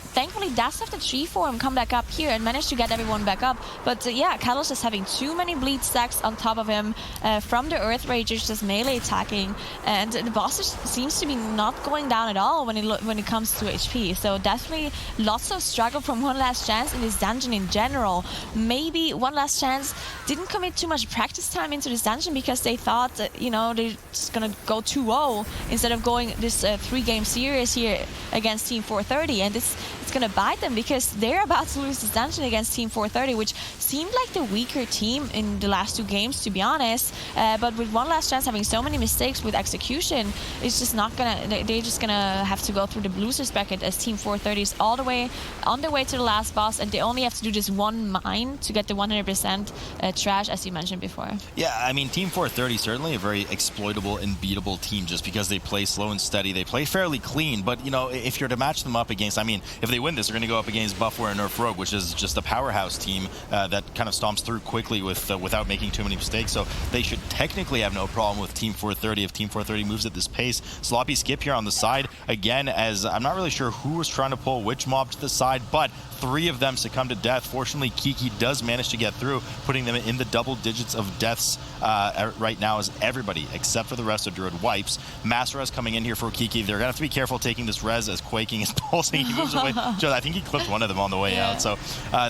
Thankfully, does have the tree form come back up here and manage to get everyone back up. But yeah, Catalyst is having too many bleed stacks on top of him from the Earth Ragers just melee attacking, and the boss seems to be not going down at all when it comes to HP. So definitely lots of struggle from One Last Chance in this dungeon in general. Maybe One Last Chance didn't commit too much practice time into this dungeon because they thought that, they're just gonna go 2-0 instead of going this 3-game series here against Team 430, and it's gonna bite them, because they're about to lose this dungeon against Team 430, which seemed like the weaker team in the last 2 games, to be honest. But with One Last Chance having so many mistakes with execution, it's just not gonna. They're just gonna have to go through the losers bracket, as Team 430 is all the way on their way to the last boss, and they only have to do this 1 mine to get the 100% trash, as you mentioned before. Yeah, I mean, Team 430 certainly a very exploitable and beatable team, just because they play slow and steady. They play fairly clean, but if you're to match them up against, I mean, if they win this, they're going to go up against Buff War and Nerf Rogue, which is just a powerhouse team that kind of stomps through quickly without making too many mistakes. So they should technically have no problem with Team 430 if Team 430 moves at this pace. Sloppy skip here on the side again, as I'm not really sure who was trying to pull which mob to the side, but 3 of them succumb to death. Fortunately, Kiki does manage to get through, putting them in the double digits of deaths right now as everybody, except for the rest of Druid, wipes. Mass res coming in here for Kiki. They're going to have to be careful taking this res as Quaking is pulsing. He moves away. Joe, I think he clipped one of them on the way out. So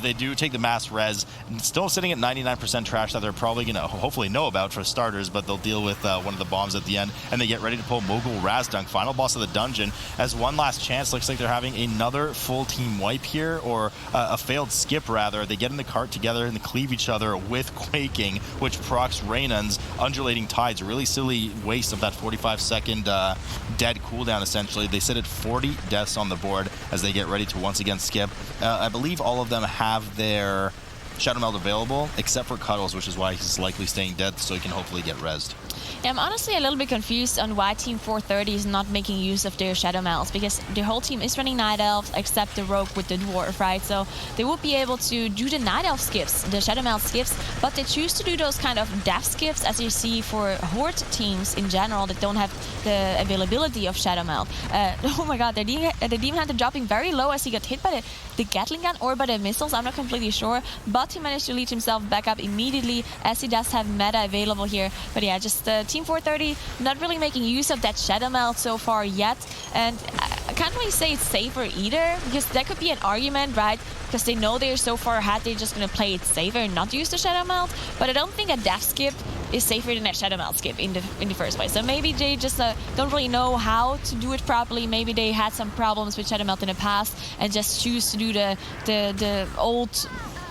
they do take the mass res. Still sitting at 99% trash that they're probably going to hopefully know about for starters, but they'll deal with one of the bombs at the end, and they get ready to pull Mogul Razdunk, final boss of the dungeon, as one last chance. Looks like they're having another full team wipe here, or a failed skip rather. They get in the cart together and they cleave each other with Quaking, which procs Reynon's Undulating Tides. Really silly waste of that 45-second dead cooldown, essentially. They sit at 40 deaths on the board as they get ready to once again skip. I believe all of them have their Shadow Meld available, except for Cuddles, which is why he's likely staying dead, so he can hopefully get rezzed. Yeah, I'm honestly a little bit confused on why Team 430 is not making use of their Shadow Melds, because the whole team is running Night Elves, except the Rogue with the Dwarf, right? So they would be able to do the Night Elf skips, the Shadow Meld skips, but they choose to do those kind of death skips, as you see for Horde teams in general that don't have the availability of Shadow Meld. Oh my god, the Demon Hunter dropping very low as he got hit by the Gatling gun or by the missiles, I'm not completely sure, but he managed to lead himself back up immediately as he does have meta available here. But yeah, just Team 430 not really making use of that Shadow Meld so far yet, and I can't really say it's safer either, because that could be an argument, right? Because they know they're so far ahead, they're just going to play it safer and not use the Shadow Meld. But I don't think a death skip is safer than a Shadow Meld skip in the first place. So maybe they just don't really know how to do it properly. Maybe they had some problems with Shadow Meld in the past and just choose to do the old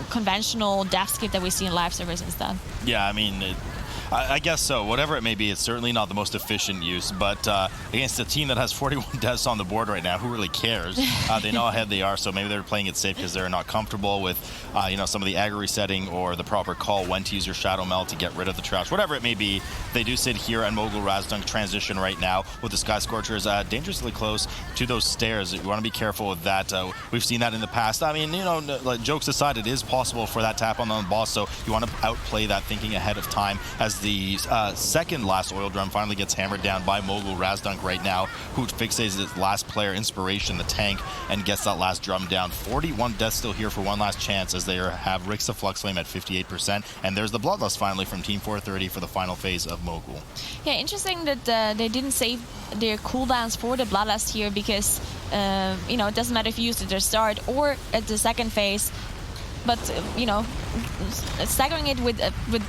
conventional death skip that we see in live servers instead. Yeah, I mean, I guess so. Whatever it may be, it's certainly not the most efficient use, but against a team that has 41 deaths on the board right now, who really cares? They know how ahead they are, so maybe they're playing it safe because they're not comfortable with some of the aggro resetting or the proper call when to use your Shadow Meld to get rid of the trash. Whatever it may be, they do sit here and Mogul Razdunk transition right now with the Sky Scorchers dangerously close to those stairs. You want to be careful with that. We've seen that in the past. I mean, like, jokes aside, it is possible for that tap on the boss, so you want to outplay that thinking ahead of time as the second last oil drum finally gets hammered down by Mogul Razdunk right now, who fixates his last player, Inspiration, the tank, and gets that last drum down. 41 deaths still here for one last chance as they have Rixa Flux Flame at 58%, and there's the Bloodlust finally from Team 430 for the final phase of Mogul. Yeah, interesting that they didn't save their cooldowns for the Bloodlust here, because it doesn't matter if you use it at the start or at the second phase. But staggering it with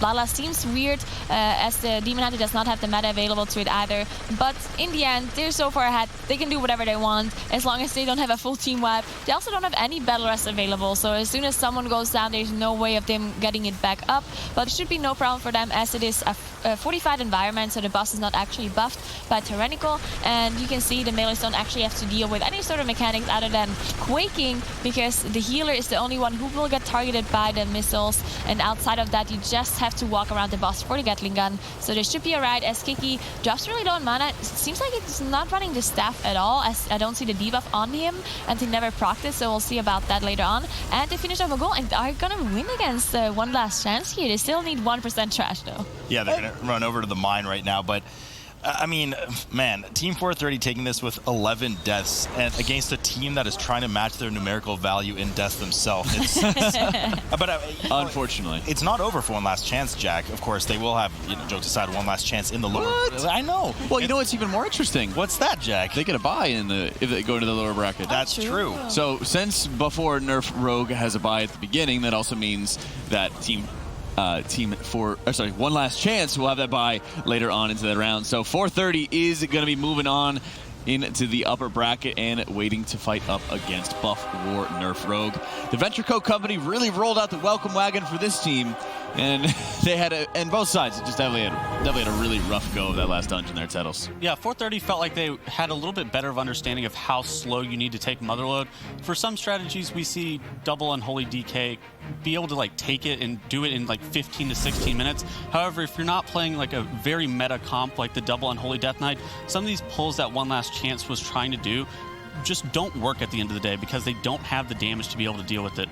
Bloodlust seems weird, as the Demon Hunter does not have the meta available to it either. But in the end, they're so far ahead, they can do whatever they want as long as they don't have a full team wipe. They also don't have any battle rest available, so as soon as someone goes down, there's no way of them getting it back up. But it should be no problem for them, as it is a fortified environment, so the boss is not actually buffed by Tyrannical, and you can see the melees don't actually have to deal with any sort of mechanics other than Quaking, because the healer is the only one who will get targeted by the missiles, and outside of that you just have to walk around the boss for the Gatling gun, so they should be alright. As Kiki drops really low on mana, it seems like it's not running the staff at all, as I don't see the debuff on him and he never practiced, so we'll see about that later on. And they finish off a goal and are gonna win against one last chance here. They still need 1% trash though. Yeah, they're gonna run over to the mine right now, but I mean, man, Team 430 taking this with 11 deaths and against a team that is trying to match their numerical value in deaths themselves. But unfortunately, it's not over for one last chance, Jack. Of course, they will have, jokes aside, one last chance in the lower. What? I know. Well, you know what's even more interesting? What's that, Jack? They get a bye if they go into the lower bracket. That's true. So since before Nerf Rogue has a bye at the beginning, that also means that one last chance will have that bye later on into that round. So 430 is going to be moving on into the upper bracket and waiting to fight up against Buff War Nerf Rogue. The Venture Co. company really rolled out the welcome wagon for this team, and they had and both sides just definitely had a really rough go of that last dungeon there, Tettles. Yeah, 430 felt like they had a little bit better of understanding of how slow you need to take Motherlode. For some strategies, we see double Unholy DK be able to take it and do it in 15 to 16 minutes. However, if you're not playing a very meta comp like the double Unholy Death Knight, some of these pulls that One Last Chance was trying to do just don't work at the end of the day because they don't have the damage to be able to deal with it.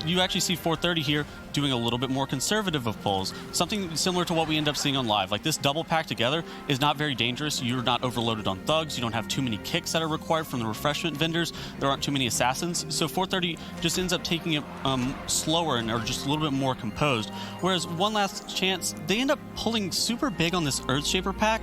you actually see 430 here doing a little bit more conservative of pulls, something similar to what we end up seeing on live. Like this double pack together is not very dangerous. You're not overloaded on thugs. You don't have too many kicks that are required from the refreshment vendors. There aren't too many assassins. So 430 just ends up taking it slower and or just a little bit more composed. Whereas One Last Chance, they end up pulling super big on this Earthshaper pack.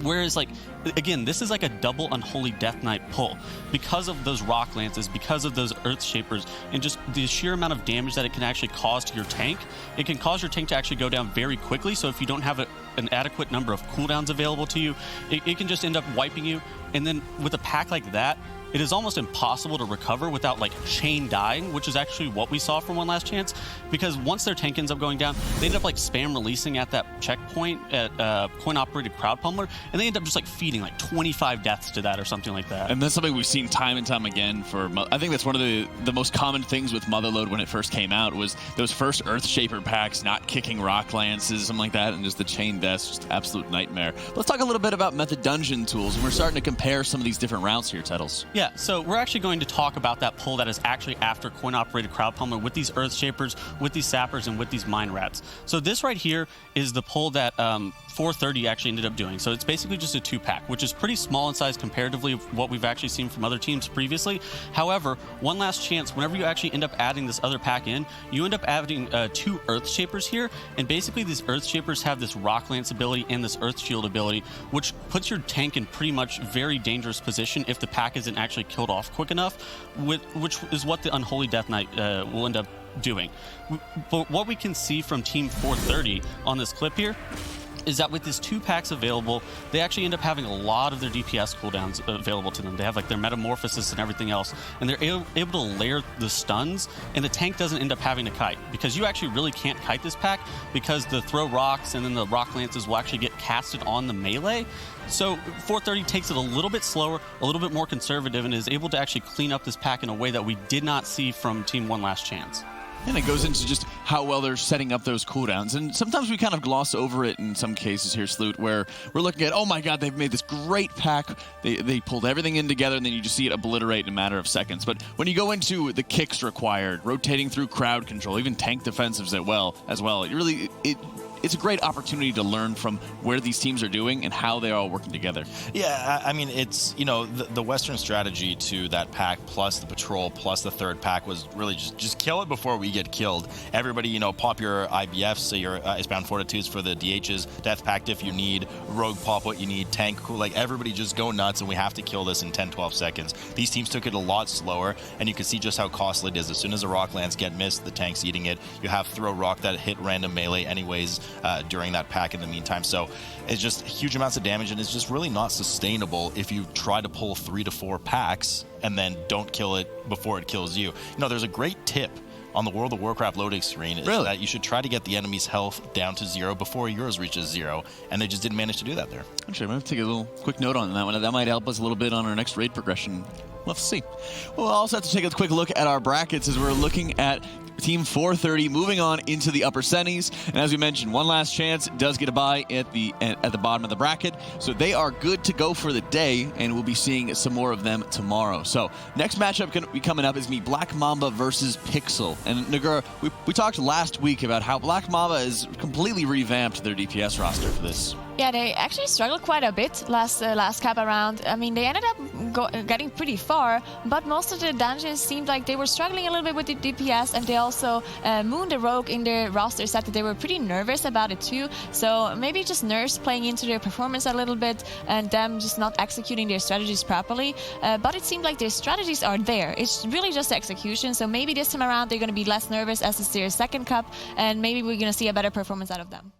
Whereas, like, again, this is like a double Unholy Death Knight pull because of those Rock Lances, because of those Earth Shapers, and just the sheer amount of damage that it can actually cause to your tank. It can cause your tank to actually go down very quickly, so if you don't have an adequate number of cooldowns available to you, it can just end up wiping you. And then with a pack like that, it is almost impossible to recover without like chain dying, which is actually what we saw from One Last Chance, because once their tank ends up going down, they end up like spam releasing at that checkpoint at coin operated crowd pummeler, and they end up just like feeding like 25 deaths to that or something like that. And that's something we've seen time and time again for, I think that's one of the most common things with Motherlode when it first came out was those first Earthshaper packs not kicking Rock Lances, something like that, and just the chain deaths, just absolute nightmare. But let's talk a little bit about Mythic Dungeon tools, and we're starting to compare some of these different routes here, Tettles. Yeah, so we're actually going to talk about that pull that is actually after coin-operated crowd pummeler with these Earthshapers, with these Sappers, and with these Mine Rats. So this right here is the pull that 430 actually ended up doing. So it's basically just a 2-pack, which is pretty small in size comparatively of what we've actually seen from other teams previously. However, One Last Chance, whenever you actually end up adding this other pack in, you end up adding 2 Earthshapers here, and basically these Earthshapers have this Rock Lance ability and this Earth Shield ability, which puts your tank in pretty much very dangerous position if the pack isn't actually killed off quick enough, which is what the Unholy Death Knight will end up doing. But what we can see from Team 430 on this clip here is that with these 2 packs available, they actually end up having a lot of their DPS cooldowns available to them. They have like their Metamorphosis and everything else, and they're able to layer the stuns, and the tank doesn't end up having to kite, because you actually really can't kite this pack because the throw rocks and then the Rock Lances will actually get casted on the melee. So 430 takes it a little bit slower, a little bit more conservative, and is able to actually clean up this pack in a way that we did not see from Team One Last Chance. And it goes into just how well they're setting up those cooldowns. And sometimes we kind of gloss over it in some cases here, Sloot, where we're looking at, oh my god, they've made this great pack. They pulled everything in together, and then you just see it obliterate in a matter of seconds. But when you go into the kicks required, rotating through crowd control, even tank defensives as well, it's a great opportunity to learn from where these teams are doing and how they're all working together. Yeah, I mean, it's, you know, the Western strategy to that pack plus the patrol plus the 3rd pack was really just kill it before we get killed. Everybody, you know, pop your IBFs, so your Icebound Fortitudes for the DHs, Death Pact if you need, Rogue pop what you need, tank, cool, like everybody just go nuts, and we have to kill this in 10-12 seconds. These teams took it a lot slower, and you can see just how costly it is. As soon as a Rock Lance get missed, the tank's eating it. You have Throw Rock that hit random melee anyways during that pack in the meantime. So it's just huge amounts of damage, and it's just really not sustainable if you try to pull 3 to 4 packs and then don't kill it before it kills you. You know, there's a great tip on the World of Warcraft loading screen is that you should try to get the enemy's health down to 0 before yours reaches 0, and they just didn't manage to do that there. Actually, I'm going to take a little quick note on that one. That might help us a little bit on our next raid progression. We'll have to see. We'll also have to take a quick look at our brackets as we're looking at Team 430 moving on into the upper semis. And as we mentioned, One Last Chance does get a bye at the bottom of the bracket. So they are good to go for the day, and we'll be seeing some more of them tomorrow. So next matchup going to be coming up is Black Mamba versus Pixel. And Nagura, we talked last week about how Black Mamba has completely revamped their DPS roster for this. Yeah, they actually struggled quite a bit last cap around. I mean, they ended up getting pretty far, but most of the dungeons seemed like they were struggling a little bit with the DPS, and they also Moon the Rogue in their roster said that they were pretty nervous about it too. So maybe just nerves playing into their performance a little bit, and them just not executing their strategies properly. But it seemed like their strategies are there. It's really just execution. So maybe this time around they're going to be less nervous as it's their second cup, and maybe we're going to see a better performance out of them.